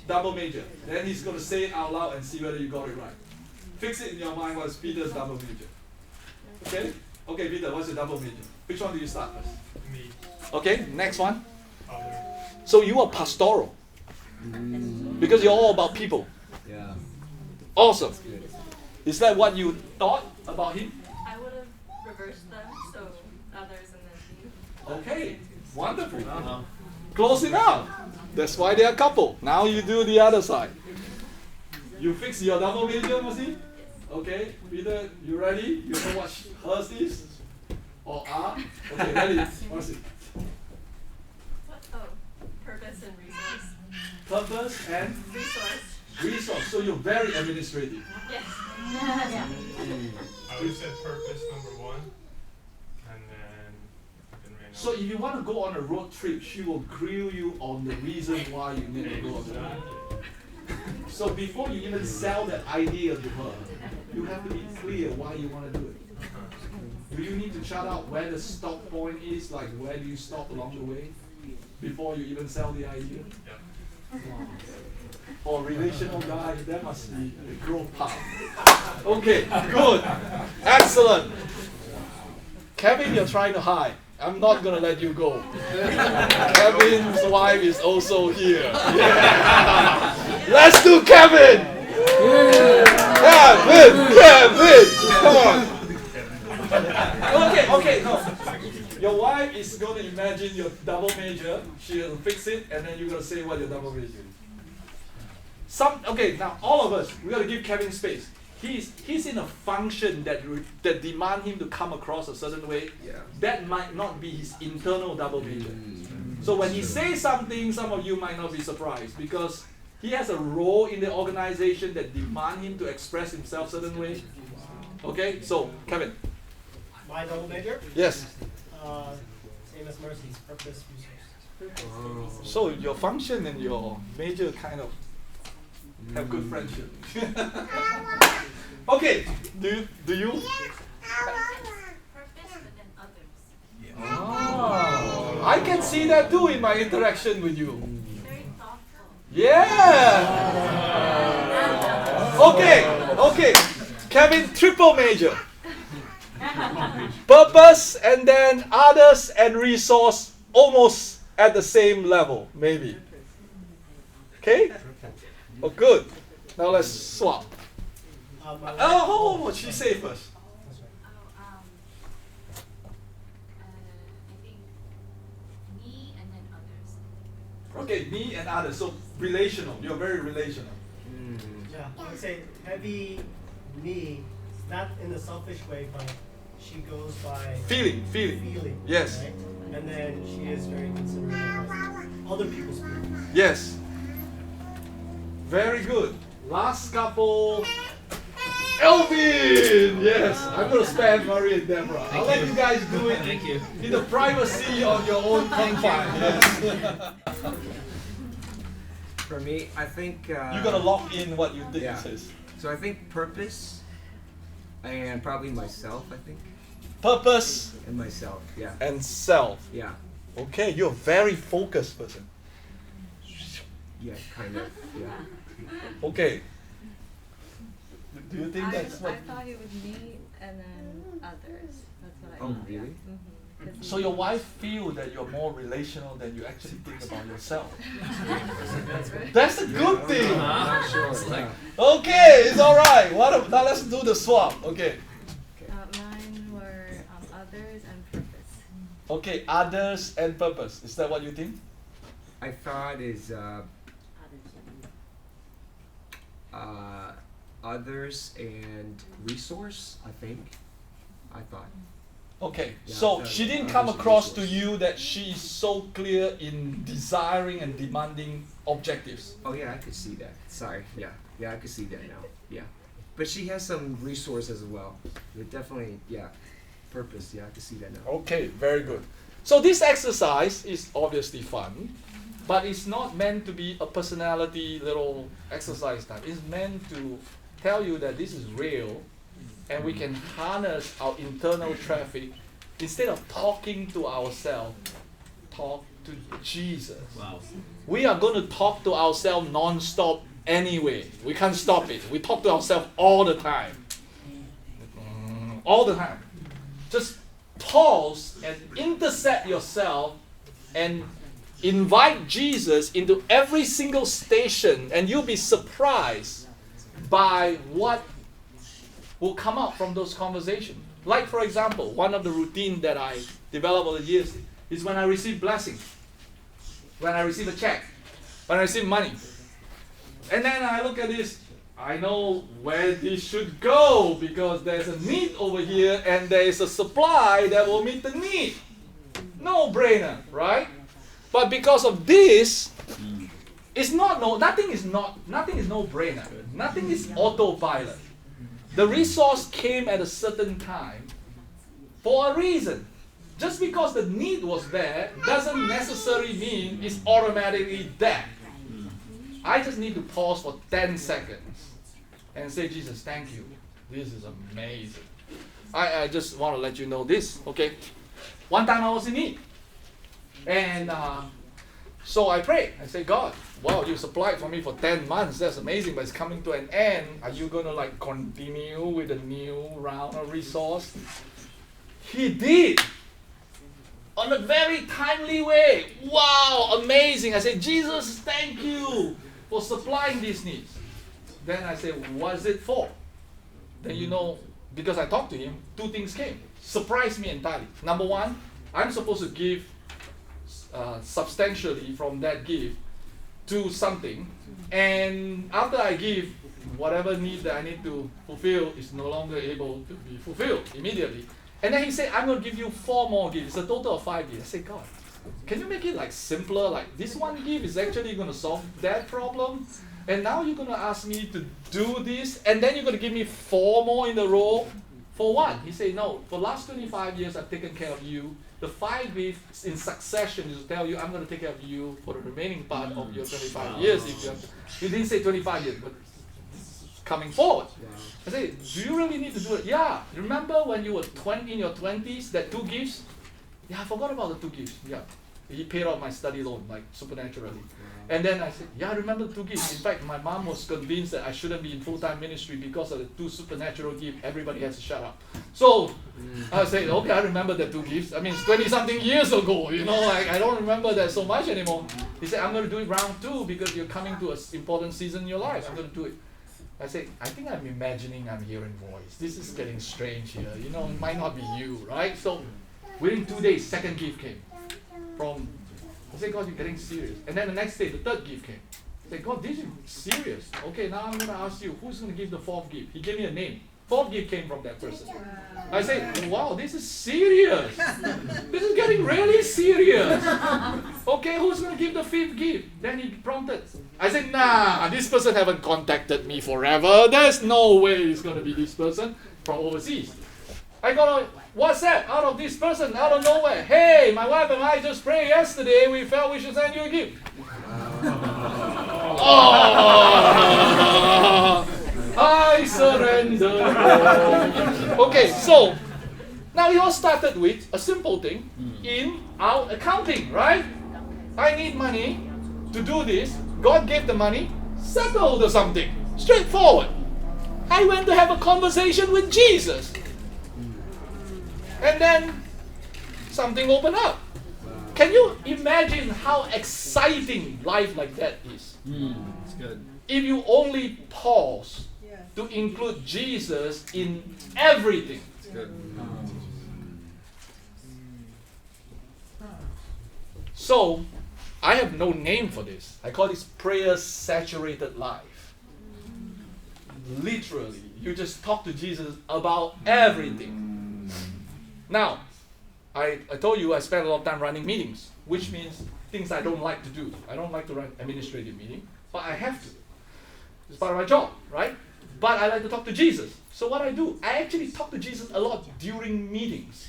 double major? Then he's going to say it out loud and see whether you got it right. Fix it in your mind what's Peter's double major. Okay? Okay, Peter, what's your double major? Which one do you start first? Me. Okay, next one. Other. So you are pastoral. Because you're all about people. Yeah. Awesome. Is that what you thought about him? I would have reversed them, so others and then me. Okay, wonderful. Close enough. That's why they're a couple. Now you do the other side. You fix your double major, Mercy? Okay, Peter, you ready? You know what hers is? Or are? Okay, ready, Mercy. What? Oh, purpose and resource. Purpose and resource. So you're very administrative. Yes. I would say purpose number one, and then So if you want to go on a road trip, she will grill you on the reason why you need to go on the road trip. So before you even sell that idea to her, you have to be clear why you want to do it. Do you need to chart out where the stop point is, like where do you stop along the way, before you even sell the idea? For a relational guy, that must be a growth path. Okay, good. Excellent. Kevin, you're trying to hide. I'm not going to let you go. Kevin's wife is also here. Yeah. Let's do Kevin! Kevin! Come on. Okay, no. Your wife is going to imagine your double major. She'll fix it, and then you're going to say what your double major is. Okay, now all of us, we got to give Kevin space. He's in a function that demand him to come across a certain way. Yeah. That might not be his internal double major. So when he says something, some of you might not be surprised because he has a role in the organization that demand him to express himself a certain way. Okay, so Kevin. My double major? Yes. Same as Mercy's, purpose, resource. So your function and your major kind of have good friendship. Okay, do you? Purpose, but then others. Oh, I can see that too in my interaction with you. Very thoughtful. Yeah. Okay. Kevin, triple major. Purpose and then others and resource almost at the same level, maybe. Okay? Oh, good. Now let's swap. What she say first? I think me and then others. Okay, me and others. So relational. You're very relational. Yeah, I would say heavy me, not in a selfish way, but she goes by Feeling. feeling. Yes. Right? And then she is very considerate of other people's feelings. Yes. Very good. Last couple. Elvin! Yes. I'm going to spare Marie and Deborah. I'll let you guys do it Thank you. in the privacy of your own confine. Yes. For me, I think. You're going to lock in what you think Yeah. it says. So I think purpose, and probably myself. I think, Purpose and myself. Yeah. and self. Yeah. Okay, you're a very focused person. Yeah. Kind of. Yeah. Okay. Do you think that's what? I thought it was me and then others. That's what I Oh, thought. really? Mm-hmm. So your wife feel that you're more relational than you actually think about yourself. That's a good thing. Not sure. Yeah. Okay, it's all right. Now let's do the swap. Okay. Mine were others and purpose. Okay, others and purpose. Is that what you think? I thought is others and resource. I think. I thought. Okay, Yeah, so the- she didn't the come across to resource. you that she is so clear in desiring and demanding objectives. Oh yeah, I could see that. Sorry. Yeah, I could see that now. Yeah, but she has some resource as well. It definitely, yeah, purpose. Yeah, I could see that now. Okay, very good. So this exercise is obviously fun, but it's not meant to be a personality little exercise time. It's meant to tell you that this is real and we can harness our internal traffic instead of talking to ourselves, talk to Jesus. Wow. We are going to talk to ourselves non-stop anyway. We can't stop it. We talk to ourselves all the time. All the time. Just pause and intercept yourself and invite Jesus into every single station, and you'll be surprised by what will come out from those conversations. Like, for example, one of the routines that I developed over the years is when I receive blessings, when I receive a check, when I receive money. And then I look at this, I know where this should go because there's a need over here and there is a supply that will meet the need. No brainer, right? But because of this, it's not nothing is no brainer. Nothing is autopilot. The resource came at a certain time for a reason. Just because the need was there doesn't necessarily mean it's automatically there. I just need to pause for 10 seconds and say, Jesus, thank you. This is amazing. I just want to let you know this, okay? One time I was in need. And so I prayed. I said, God, wow, you supplied for me for 10 months. That's amazing, but it's coming to an end. Are you going to like continue with a new round of resource? He did. On a very timely way. Wow, amazing. I said, Jesus, thank you for supplying these needs. Then I said, what is it for? Then you know, because I talked to him, two things came. Surprised me entirely. Number one, I'm supposed to give substantially from that gift to something, and after I give, whatever need that I need to fulfill is no longer able to be fulfilled immediately. And then he said, I'm going to give you 4 more gifts. It's a total of 5 gifts. I said, God, can you make it like simpler? Like this one gift is actually going to solve that problem, and now you're going to ask me to do this, and then you're going to give me 4 more in a row. For what? He said, no, for the last 25 years I've taken care of you. The 5 gifts in succession is to tell you I'm going to take care of you for the remaining part of your 25 years. He didn't say 25 years, but it's coming forward. I said, do you really need to do it? Yeah. Remember when you were in your 20s, that 2 gifts? Yeah, I forgot about the 2 gifts. Yeah. He paid off my study loan, like supernaturally. And then I said, yeah, I remember the 2 gifts. In fact, my mom was convinced that I shouldn't be in full-time ministry because of the 2 supernatural gifts. Everybody has to shut up. So I said, okay, I remember the 2 gifts. I mean, it's 20-something years ago, you know, I don't remember that so much anymore. He said, I'm going to do it round 2 because you're coming to an important season in your life. I'm going to do it. I said, I think I'm imagining I'm hearing voice. This is getting strange here. You know, it might not be you, right? So within 2 days, 2nd gift came. I said, God, you're getting serious. And then the next day, the 3rd gift came. I said, God, this is serious. Okay, now I'm going to ask you, who's going to give the 4th gift? He gave me a name. 4th gift came from that person. I said, wow, this is serious. This is getting really serious. Okay, who's going to give the 5th gift? Then he prompted. I said, nah, this person haven't contacted me forever. There's no way it's going to be this person from overseas. I got a WhatsApp out of this person out of nowhere. Hey, my wife and I just prayed yesterday. We felt we should send you a gift. Oh, I surrender. Okay, so now you all started with a simple thing in our accounting, right? I need money to do this. God gave the money. Settle the something. Straightforward. I went to have a conversation with Jesus. And then something opened up. Can you imagine how exciting life like that is? It's good. If you only pause to include Jesus in everything. It's good. So, I have no name for this. I call this prayer-saturated life. Literally, you just talk to Jesus about everything. Now, I told you I spend a lot of time running meetings, which means things I don't like to do. I don't like to run administrative meeting, but I have to. It's part of my job, right? But I like to talk to Jesus. So what I do, I actually talk to Jesus a lot during meetings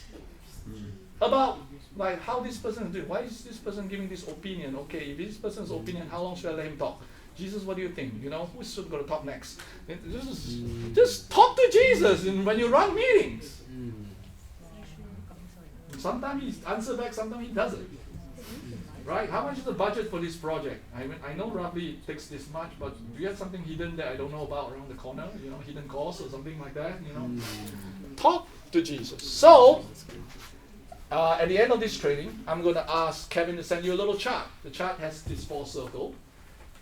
about like how this person is doing. Why is this person giving this opinion? Okay, if this person's opinion, how long should I let him talk? Jesus, what do you think? You know, who's going to talk next? Just talk to Jesus when you run meetings. Sometimes he answers back, sometimes he doesn't. Right? How much is the budget for this project? I know roughly it takes this much, but do you have something hidden that I don't know about around the corner? You know, hidden costs or something like that? You know, talk to Jesus. So, at the end of this training, I'm going to ask Kevin to send you a little chart. The chart has this 4 circles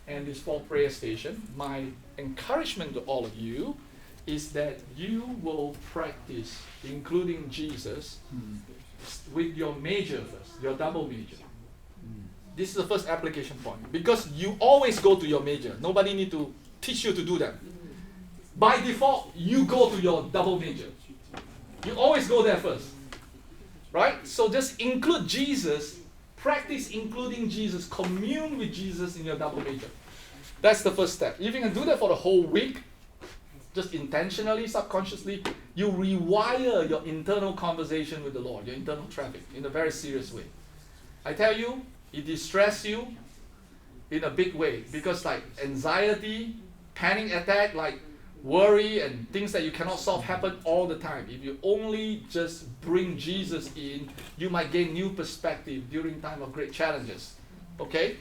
and this 4 prayer station. My encouragement to all of you is that you will practice including Jesus with your major first, your double major. This is the first application point. Because you always go to your major. Nobody need to teach you to do that. By default, you go to your double major. You always go there first. Right? So just include Jesus. Practice including Jesus. Commune with Jesus in your double major. That's the first step. If you can do that for the whole week, just intentionally, subconsciously, you rewire your internal conversation with the Lord, your internal traffic, in a very serious way. I tell you, it distresses you in a big way because like anxiety, panic attack, like worry and things that you cannot solve happen all the time. If you only just bring Jesus in, you might gain new perspective during time of great challenges. Okay?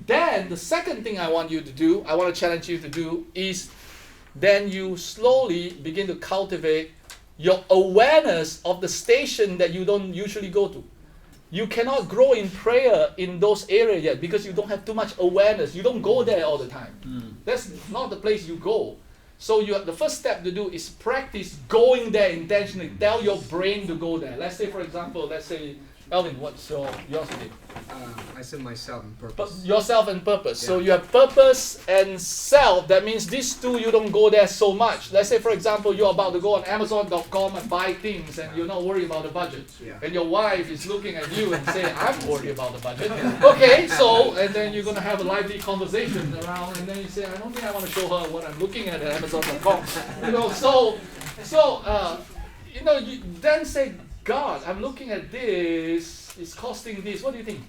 Then the second thing I want you to do, I want to challenge you to do is then you slowly begin to cultivate your awareness of the station that you don't usually go to. You cannot grow in prayer in those areas yet because you don't have too much awareness. You don't go there all the time. That's not the place you go. So the first step to do is practice going there intentionally. Tell your brain to go there. Let's say, for example, Elvin, what's yours name? I said myself and purpose. Yourself and purpose. Yeah. So you have purpose and self. That means these two, you don't go there so much. Let's say, for example, you're about to go on Amazon.com and buy things and you're not worried about the budget. Yeah. And your wife is looking at you and saying, I'm worried about the budget. Okay, so, and then you're going to have a lively conversation around and then you say, I don't think I want to show her what I'm looking at Amazon.com. You then say, God, I'm looking at this, it's costing this. What do you think?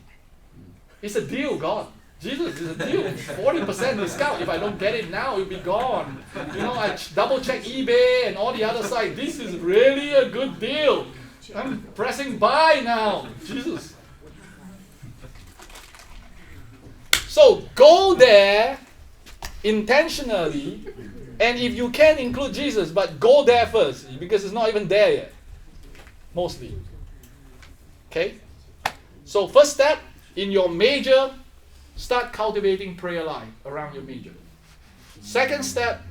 It's a deal, God. Jesus, it's a deal. 40% discount. If I don't get it now, it'll be gone. I double check eBay and all the other sites. This is really a good deal. I'm pressing buy now. Jesus. So go there intentionally, and if you can include Jesus, but go there first because it's not even there yet. Mostly. Okay? So first step, in your major, start cultivating prayer life around your major. Second step,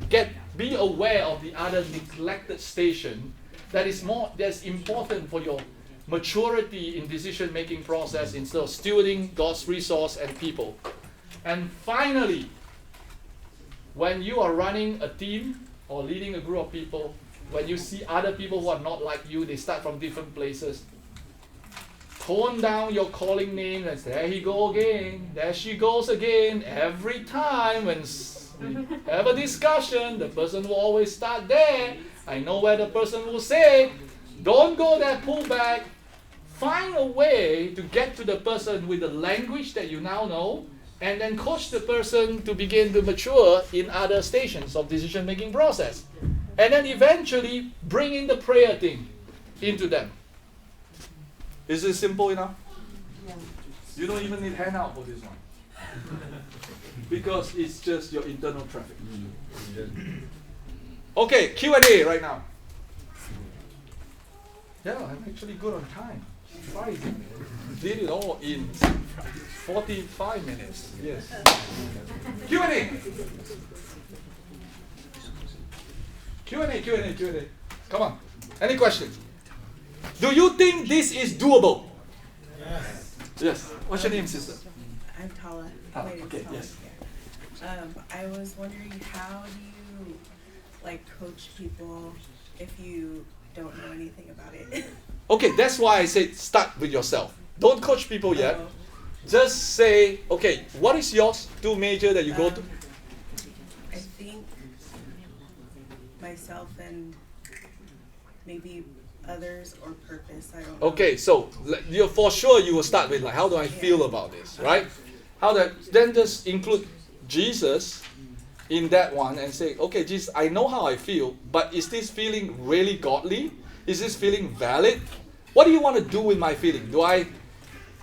be aware of the other neglected station that's important for your maturity in decision-making process instead of stewarding God's resource and people. And finally, when you are running a team or leading a group of people, when you see other people who are not like you, they start from different places, tone down your calling name and say, there he go again, there she goes again. Every time when we have a discussion, the person will always start there. I know where the person will say, don't go there, pull back. Find a way to get to the person with the language that you now know, and then coach the person to begin to mature in other stations of decision-making process. And then eventually bring in the prayer thing into them. Is it simple enough? Yeah. You don't even need handout for this one. Because it's just your internal traffic. Okay, Q&A right now. Yeah, I'm actually good on time. Surprising. Did it all in 45 minutes. Yes. Q&A. Q&A. Come on. Any questions? Do you think this is doable? Yes. What's your name, sister? I'm Tala. Tala, Wait, okay, Tala, yes. yeah. I was wondering, how do you coach people if you don't know anything about it. Okay, that's why I say start with yourself. Don't coach people yet. Oh, Just say, okay, what is yours? 2 major that you go to? I think myself and maybe others or purpose. I don't know. Okay, so you for sure you will start with like, how do I feel about this, right? Then just include Jesus in that one and say, okay, Jesus, I know how I feel, but is this feeling really godly? Is this feeling valid? What do you want to do with my feeling? Do I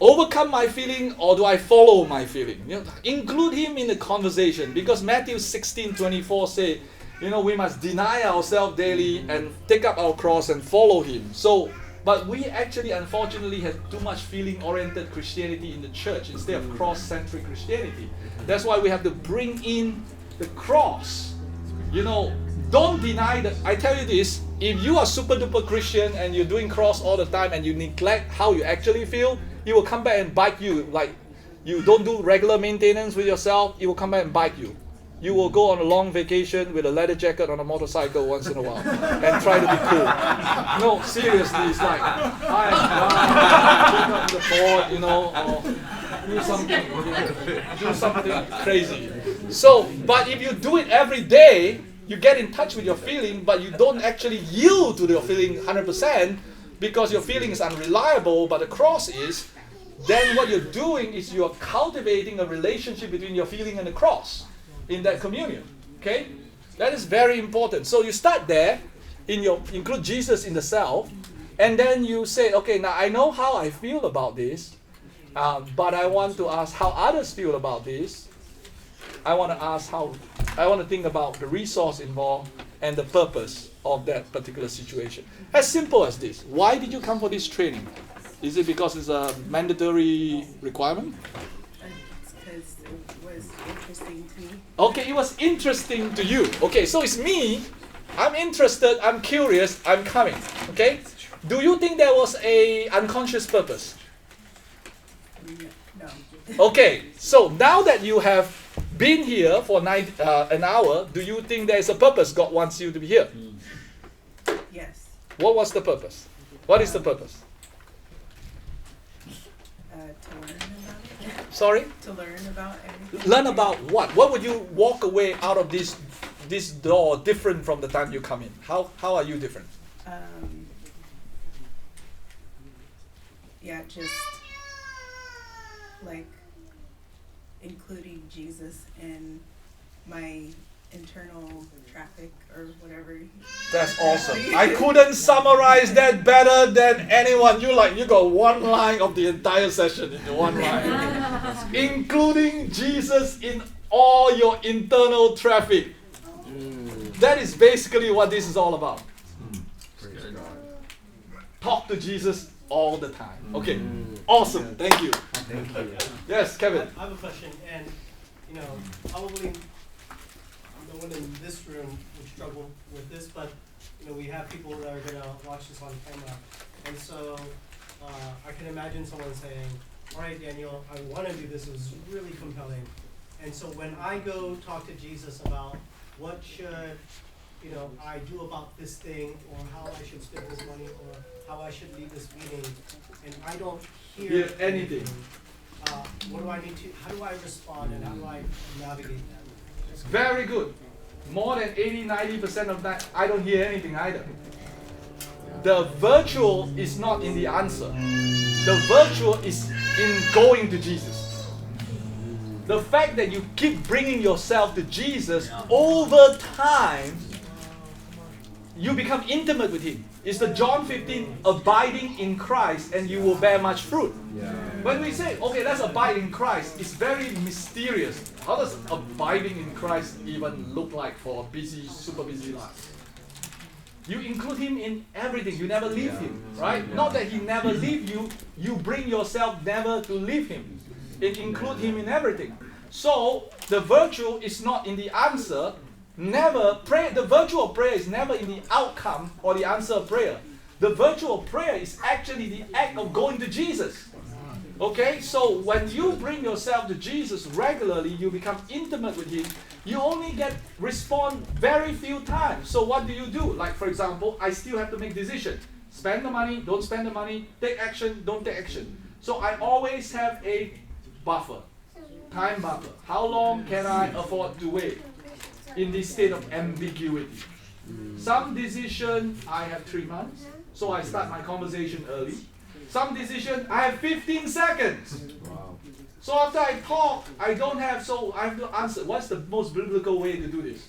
overcome my feeling or do I follow my feeling? Include him in the conversation, because Matthew 16:24 say, we must deny ourselves daily and take up our cross and follow him. So, but we actually unfortunately have too much feeling-oriented Christianity in the church instead of cross-centric Christianity. That's why we have to bring in the cross. Don't deny that. I tell you this, if you are super duper Christian and you're doing cross all the time and you neglect how you actually feel, he will come back and bite you. Like you don't do regular maintenance with yourself, he will come back and bite you. You will go on a long vacation with a leather jacket on a motorcycle once in a while and try to be cool. No, seriously, it's like, I am up to the board, or do something crazy. So, but if you do it every day, you get in touch with your feeling, but you don't actually yield to your feeling 100% because your feeling is unreliable, but the cross is, then what you're doing is you're cultivating a relationship between your feeling and the cross in that communion. Okay? That is very important. So you start there, include Jesus in the self, and then you say, okay, now I know how I feel about this, but I want to ask how others feel about this. I want to think about the resource involved and the purpose of that particular situation. As simple as this. Why did you come for this training? Is it because it's a mandatory requirement? It's because it was interesting to me. Okay, it was interesting to you. Okay, so it's me. I'm interested, I'm curious, I'm coming. Okay? Do you think there was a unconscious purpose? No. Okay, so now that you have been here for an hour, do you think there is a purpose God wants you to be here? Yes. What was the purpose? What is the purpose? To learn about it. Sorry? To learn about everything. Learn about what? What would you walk away out of this door different from the time you come in? How are you different? Just like including Jesus in my internal traffic or whatever. That's awesome. I couldn't summarize that better than anyone. You got one line of the entire session in one line. Including Jesus in all your internal traffic. That is basically what this is all about. Praise God. Talk to Jesus all the time. Okay. Awesome. Thank you. Thank you. Yes, Kevin. I have a question, and probably no one in this room would struggle with this, but we have people that are gonna watch this on camera, and so I can imagine someone saying, "All right, Daniel, I want to do this. It was really compelling." And so when I go talk to Jesus about what should I do about this thing, or how I should spend this money, or how I should lead this meeting, and I don't hear anything. What do I need to? How do I respond, and how do I navigate that? Very good. More than 80-90% of that, I don't hear anything either. The virtual is not in the answer. The virtual is in going to Jesus. The fact that you keep bringing yourself to Jesus over time, you become intimate with him. It's the John 15, abiding in Christ and you will bear much fruit. Yeah. When we say, okay, let's abide in Christ, it's very mysterious. How does abiding in Christ even look like for a busy, super busy life? You include him in everything. You never leave him, right? Yeah. Not that he never leave you. You bring yourself never to leave him. It include him in everything. So the virtue is not in the answer. Never pray. The virtue of prayer is never in the outcome or the answer of prayer. The virtue of prayer is actually the act of going to Jesus. Okay, so when you bring yourself to Jesus regularly, you become intimate with Him. You only respond very few times. So what do? Like for example, I still have to make decisions. Spend the money, don't spend the money. Take action, don't take action. So I always have a buffer, time buffer. How long can I afford to wait in this state of ambiguity? Some decision I have 3 months, so I start my conversation early. Some decision I have 15 seconds. Wow. So after I talk, I have to answer, what's the most biblical way to do this?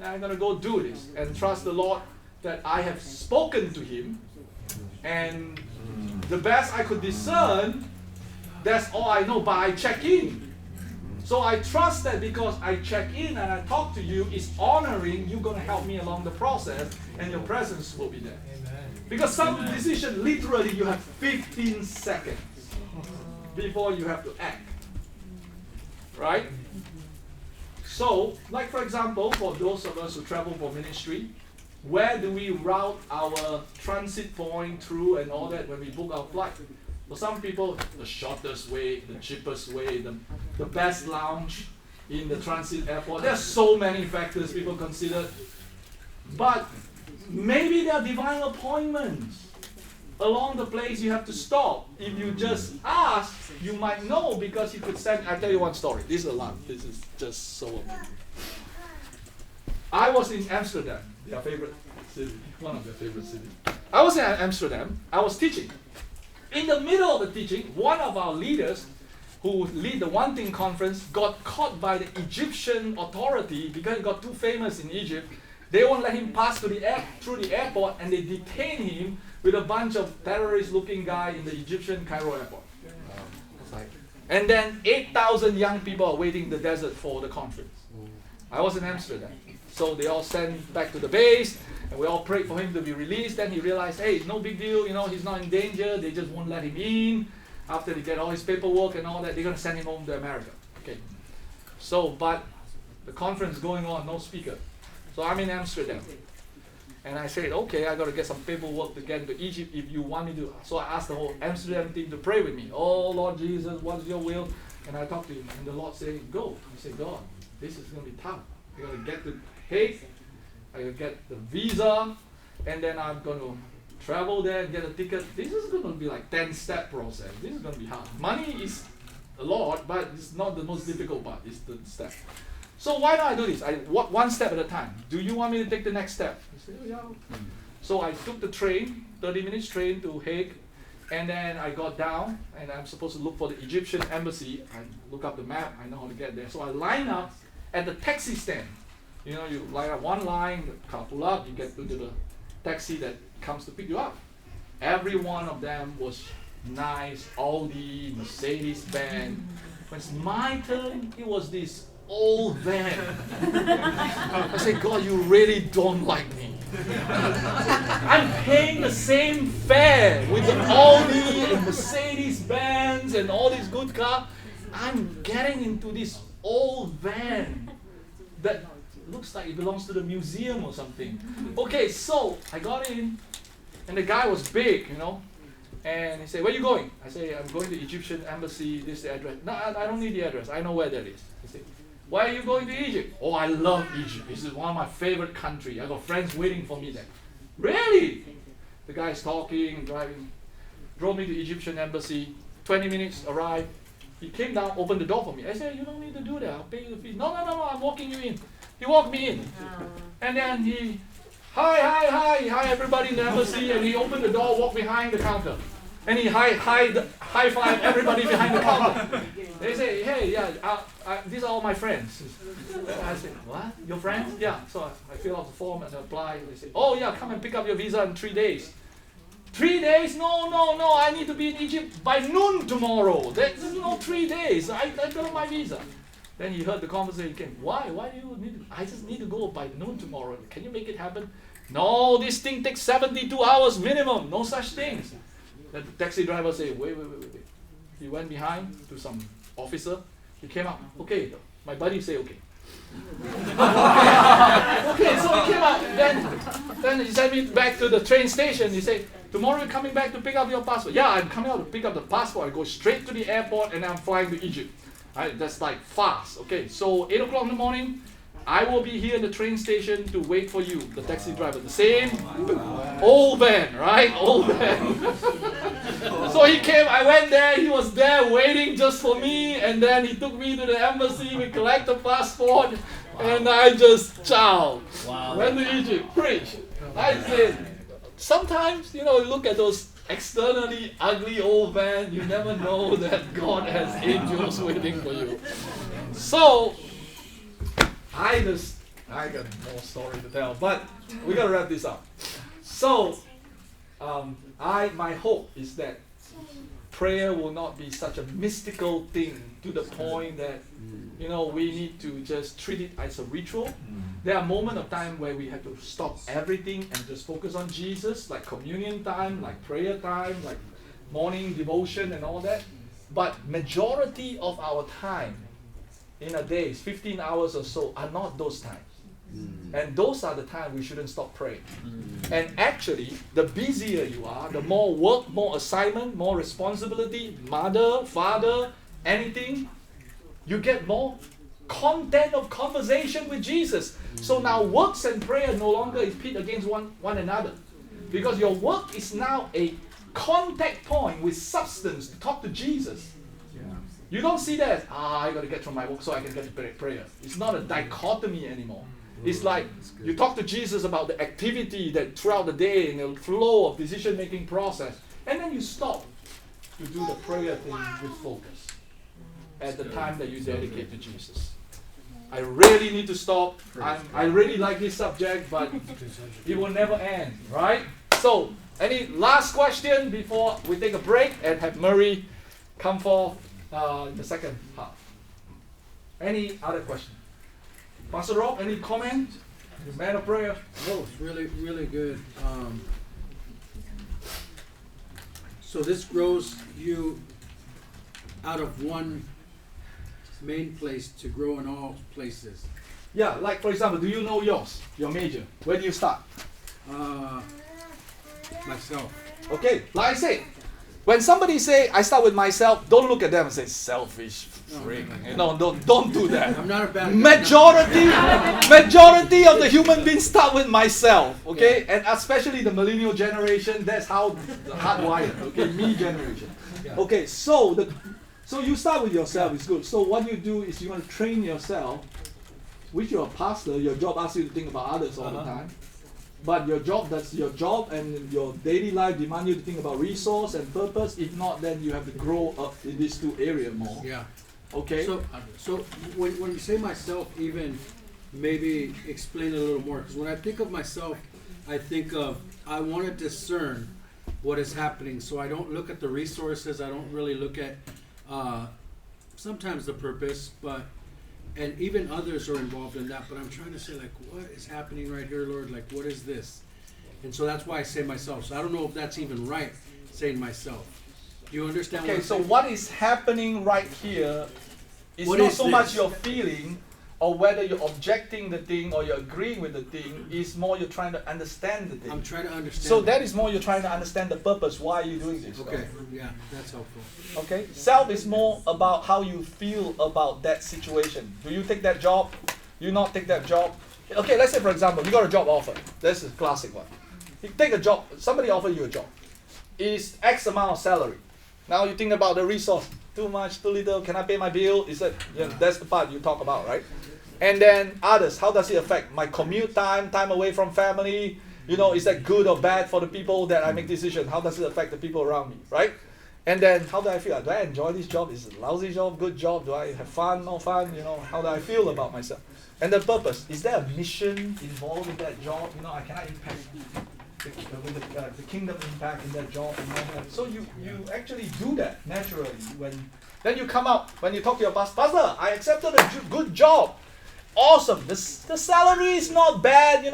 I'm going to go do this and trust the Lord that I have spoken to Him, and the best I could discern, that's all I know, but I check in. So I trust that because I check in and I talk to you, is honoring, you're going to help me along the process, and your presence will be there. Because some decision, literally, you have 15 seconds before you have to act. Right? So, like for example, for those of us who travel for ministry, where do we route our transit point through and all that when we book our flight? For some people, the shortest way, the cheapest way, the best lounge in the transit airport. There's so many factors people consider. But maybe there are divine appointments along the place you have to stop. If you just ask, you might know, because you could send. I'll tell you one story. This is a lot. This is just so amazing. I was in Amsterdam, their favorite city, one of their favorite cities. I was in Amsterdam. I was teaching. In the middle of the teaching, one of our leaders who lead the One Thing conference got caught by the Egyptian authority because he got too famous in Egypt. They won't let him pass through the airport, and they detained him with a bunch of terrorist-looking guys in the Egyptian Cairo airport. And then 8,000 young people are waiting in the desert for the conference. I was in Amsterdam. So they all sent back to the base, and we all prayed for him to be released. Then he realized, hey, no big deal, he's not in danger. They just won't let him in. After they get all his paperwork and all that, they're going to send him home to America. Okay. So, but the conference going on, no speaker. So I'm in Amsterdam. And I said, okay, I got to get some paperwork to get into Egypt if you want me to. So I asked the whole Amsterdam team to pray with me. Oh, Lord Jesus, what's your will? And I talked to him, and the Lord said, go. I said, God, this is going to be tough. I got to get to Hague, I got to get the visa, and then I'm going to travel there and get a ticket. This is going to be like 10-step process. This is going to be hard. Money is a lot, but it's not the most difficult part. It's the step. So why don't I do this? I walk one step at a time. Do you want me to take the next step? I said, oh, yeah. So I took the train, 30 minutes train to Hague, and then I got down, and I'm supposed to look for the Egyptian embassy. I look up the map, I know how to get there. So I line up at the taxi stand. You line up one line, the car pull up, you get into the taxi that comes to pick you up. Every one of them was nice, Audi, Mercedes-Benz. When it's my turn, it was this old van. I said, God, you really don't like me. I'm paying the same fare with the Audi and Mercedes-Benz and all these good cars. I'm getting into this old van that looks like it belongs to the museum or something. Okay, so I got in, and the guy was big, and he said, where are you going? I say, I'm going to the Egyptian embassy, this is the address. No, I don't need the address, I know where that is. He said, why are you going to Egypt? Oh, I love Egypt. This is one of my favorite countries. I got friends waiting for me there. Really? The guy's talking, driving, drove me to the Egyptian embassy, 20 minutes, arrived. He came down, opened the door for me. I said, you don't need to do that, I'll pay you the fee. No, I'm walking you in. He walked me in. And then he, hi everybody in the embassy, and he opened the door, walked behind the counter. And he high-five everybody behind the counter. They say, hey, yeah, these are all my friends. I say, what? Your friends? Yeah. So I fill out the form and apply. They say, oh yeah, come and pick up your visa in 3 days. 3 days? No, I need to be in Egypt by noon tomorrow. There's no 3 days. I got my visa. Then he heard the conversation came. Why do you need to? I just need to go by noon tomorrow. Can you make it happen? No, this thing takes 72 hours minimum. No such things. The taxi driver said, wait. He went behind to some officer. He came out. Okay, my buddy said okay. Okay, so he came out. Then he sent me back to the train station. He said, tomorrow you're coming back to pick up your passport. Yeah, I'm coming out to pick up the passport. I go straight to the airport and I'm flying to Egypt. Right? That's like fast. Okay, so 8 o'clock in the morning, I will be here in the train station to wait for you, the taxi driver. The same old man, right? Old man. So he came, I went there, he was there waiting just for me, and then he took me to the embassy, we collect the passport, and I just went to Egypt, preach. I said, sometimes, you look at those externally ugly old men, you never know that God has angels waiting for you. So, I got more story to tell, but we gotta wrap this up. So, my hope is that prayer will not be such a mystical thing to the point that, we need to just treat it as a ritual. There are moments of time where we have to stop everything and just focus on Jesus, like communion time, like prayer time, like morning devotion and all that. But majority of our time in a day, 15 hours or so, are not those times. And those are the times we shouldn't stop praying. And actually, the busier you are, the more work, more assignment, more responsibility, mother, father, anything, you get more content of conversation with Jesus. So now works and prayer no longer pit against one another. Because your work is now a contact point with substance to talk to Jesus. You don't see that as, I got to get from my work so I can get to prayer. It's not a dichotomy anymore. It's like you talk to Jesus about the activity that throughout the day in the flow of decision-making process, and then you stop to do the prayer thing with focus at the time that you dedicate to Jesus. I really need to stop. I really like this subject, but it will never end, right? So, any last question before we take a break and have Murray come for the second half? Any other question? Pastor Rob, any comment? You man of prayer? No, it's really, really good. So this grows you out of one main place to grow in all places. Yeah, like for example, do you know yours? Your major? Where do you start? Myself. Okay, like I said, when somebody say, I start with myself, don't look at them and say, selfish freak. No, don't do that. I'm not a bad guy. Majority of the human beings start with myself, okay? Yeah. And especially the millennial generation, that's how hardwired, okay? Me generation. Yeah. Okay, so you start with yourself, it's good. So what you do is you want to train yourself, which you're a pastor, your job asks you to think about others all the time. But that's your job, and your daily life demand you to think about resource and purpose. If not, then you have to grow up in these two areas more. Yeah. Okay. So when you say myself, even maybe explain a little more, because when I think of myself, I think of I want to discern what is happening. So I don't look at the resources. I don't really look at sometimes the purpose, and even others are involved in that, but I'm trying to say, like, what is happening right here, Lord? Like, what is this? And so that's why I say myself. So I don't know if that's even right, saying myself. Do you understand what I'm saying? So what is happening right here is what not is so this? much your feeling or whether you're objecting the thing or you're agreeing with the thing. It's more you're trying to understand the thing. I'm trying to understand. So that is more you're trying to understand the purpose. Why are you doing this? Okay, yeah, that's helpful. Okay, self is more about how you feel about that situation. Do you take that job? Do you not take that job? Okay, let's say for example, you got a job offer. That's a classic one. You take a job, somebody offer you a job. It's X amount of salary. Now you think about the resource. Too much, too little, can I pay my bill? Is that, that's the part you talk about, right? And then others, how does it affect my commute time away from family? Is that good or bad for the people that I make decisions? How does it affect the people around me, right? And then how do I feel? Do I enjoy this job? Is it a lousy job, good job? Do I have fun, no fun? How do I feel about myself? And the purpose, is there a mission involved in that job? I cannot impact the kingdom impact in that job. So you actually do that naturally. Then you come out, when you talk to your pastor, I accepted a good job. Awesome. The salary is not bad,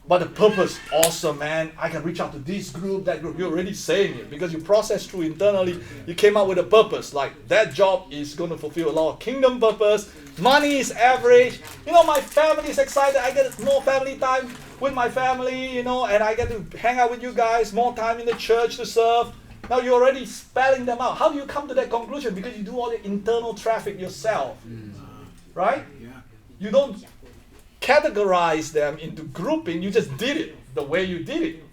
but the purpose, awesome, man. I can reach out to this group, that group. You're already saying it because you process through internally. You came up with a purpose. Like that job is going to fulfill a lot of kingdom purpose. Money is average. My family is excited. I get more family time with my family, and I get to hang out with you guys, more time in the church to serve. Now you're already spelling them out. How do you come to that conclusion? Because you do all the internal traffic yourself, right? Yeah. You don't categorize them into grouping. You just did it the way you did it.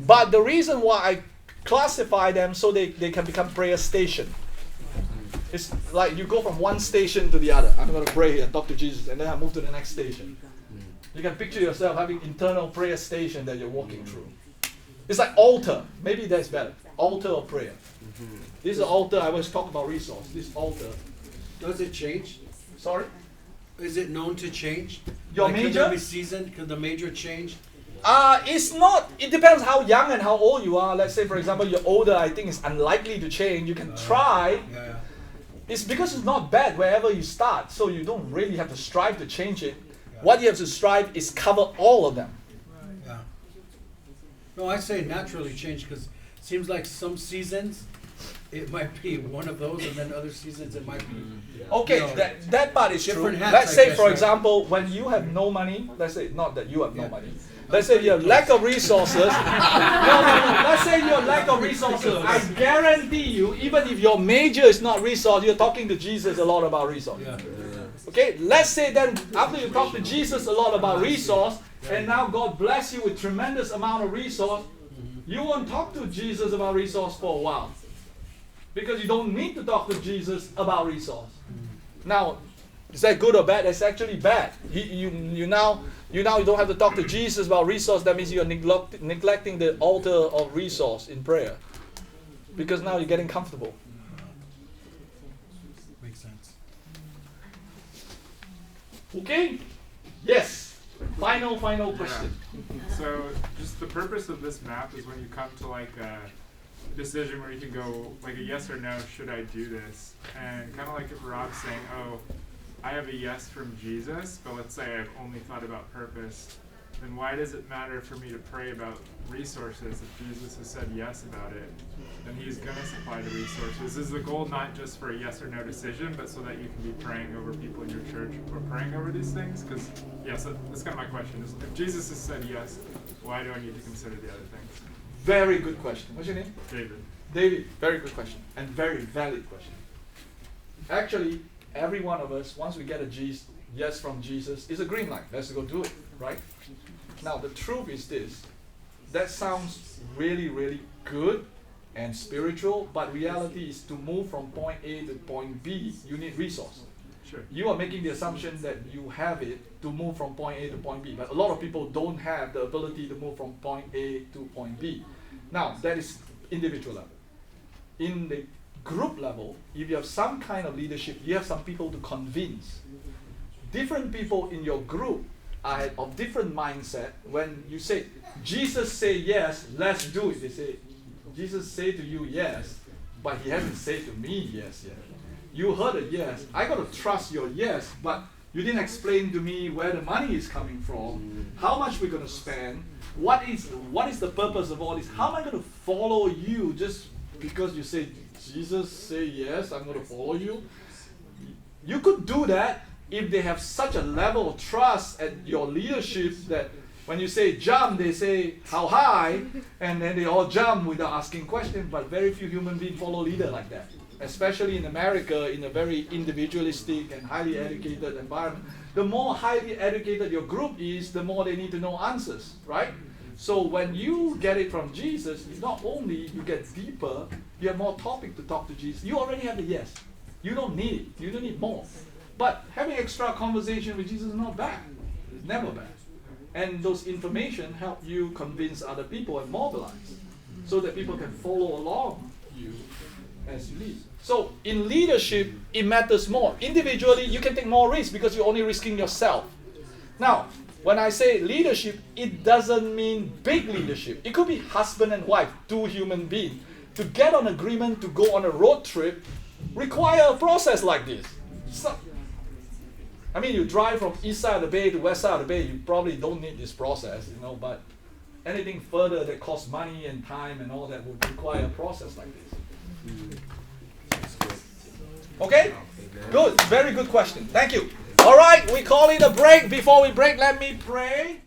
But the reason why I classify them so they can become prayer station. It's like you go from one station to the other. I'm going to pray and talk to Jesus, and then I move to the next station. You can picture yourself having internal prayer station that you're walking through. It's like altar. Maybe that's better. Altar of prayer. This is an altar. I always talk about resource. This altar. Does it change? Sorry? Is it known to change? Your Could major? there be season? Could the major change? It's not. It depends how young and how old you are. Let's say, for example, you're older. I think it's unlikely to change. You can try. Yeah. It's because it's not bad wherever you start. So you don't really have to strive to change it. What you have to strive is cover all of them. Yeah. No, I say naturally change because it seems like some seasons it might be one of those, and then other seasons it might be. Okay, No. that part is true. Different hats, Let's I say, guess, for right? example, when you have no money, let's say, not that you have no money, let's say you have lack of resources. No. Let's say you have lack of resources. I guarantee you, even if your major is not resource, you're talking to Jesus a lot about resource. Yeah. Okay, let's say then after you talk to Jesus a lot about resource, and now God bless you with tremendous amount of resource, you won't talk to Jesus about resource for a while. Because you don't need to talk to Jesus about resource. Now, is that good or bad? That's actually bad. You now don't have to talk to Jesus about resource. That means you're neglecting the altar of resource in prayer. Because now you're getting comfortable. Makes sense. Okay? Yes. Final question. So, just the purpose of this map is when you come to like a decision where you can go like a yes or no, should I do this? And kind of like if Rob's saying, oh, I have a yes from Jesus, but let's say I've only thought about purpose, then why does it matter for me to pray about resources if Jesus has said yes about it? Then he's going to supply the resources. Is the goal not just for a yes or no decision, but so that you can be praying over people in your church who are praying over these things? Because, yes, that's kind of my question. Is if Jesus has said yes, why do I need to consider the other things? Very good question. What's your name? David. David, very good question. And very valid question. Actually, every one of us, once we get a yes from Jesus, it's a green light. Let's go do it, right? Now, the truth is this. That sounds really, really good and spiritual, but reality is to move from point A to point B, you need resource. Sure. You are making the assumption that you have it to move from point A to point B, but a lot of people don't have the ability to move from point A to point B. Now, that is individual level. In the group level, if you have some kind of leadership, you have some people to convince. Different people in your group are of different mindset. When you say, Jesus say yes, let's do it. They say, Jesus say to you yes, but he hasn't said to me yes yet. You heard a yes. I got to trust your yes, but you didn't explain to me where the money is coming from, how much we're going to spend, what is the purpose of all this? How am I going to follow you just because you say, Jesus say yes, I'm going to follow you? You could do that if they have such a level of trust at your leadership that when you say jump, they say how high, and then they all jump without asking questions, but very few human beings follow leader like that. Especially in America, in a very individualistic and highly educated environment. The more highly educated your group is, the more they need to know answers, right? So when you get it from Jesus, not only you get deeper, you have more topic to talk to Jesus. You already have the yes. You don't need it. You don't need more. But having extra conversation with Jesus is not bad. It's never bad. And those information help you convince other people and mobilize so that people can follow along you as you lead. So in leadership, it matters more. Individually, you can take more risks because you're only risking yourself. Now, when I say leadership, it doesn't mean big leadership. It could be husband and wife, two human beings. To get on agreement to go on a road trip require a process like this. So, I mean, you drive from east side of the bay to west side of the bay, you probably don't need this process, but anything further that costs money and time and all that would require a process like this. Okay? Good. Very good question. Thank you. All right, we call it a break. Before we break, let me pray.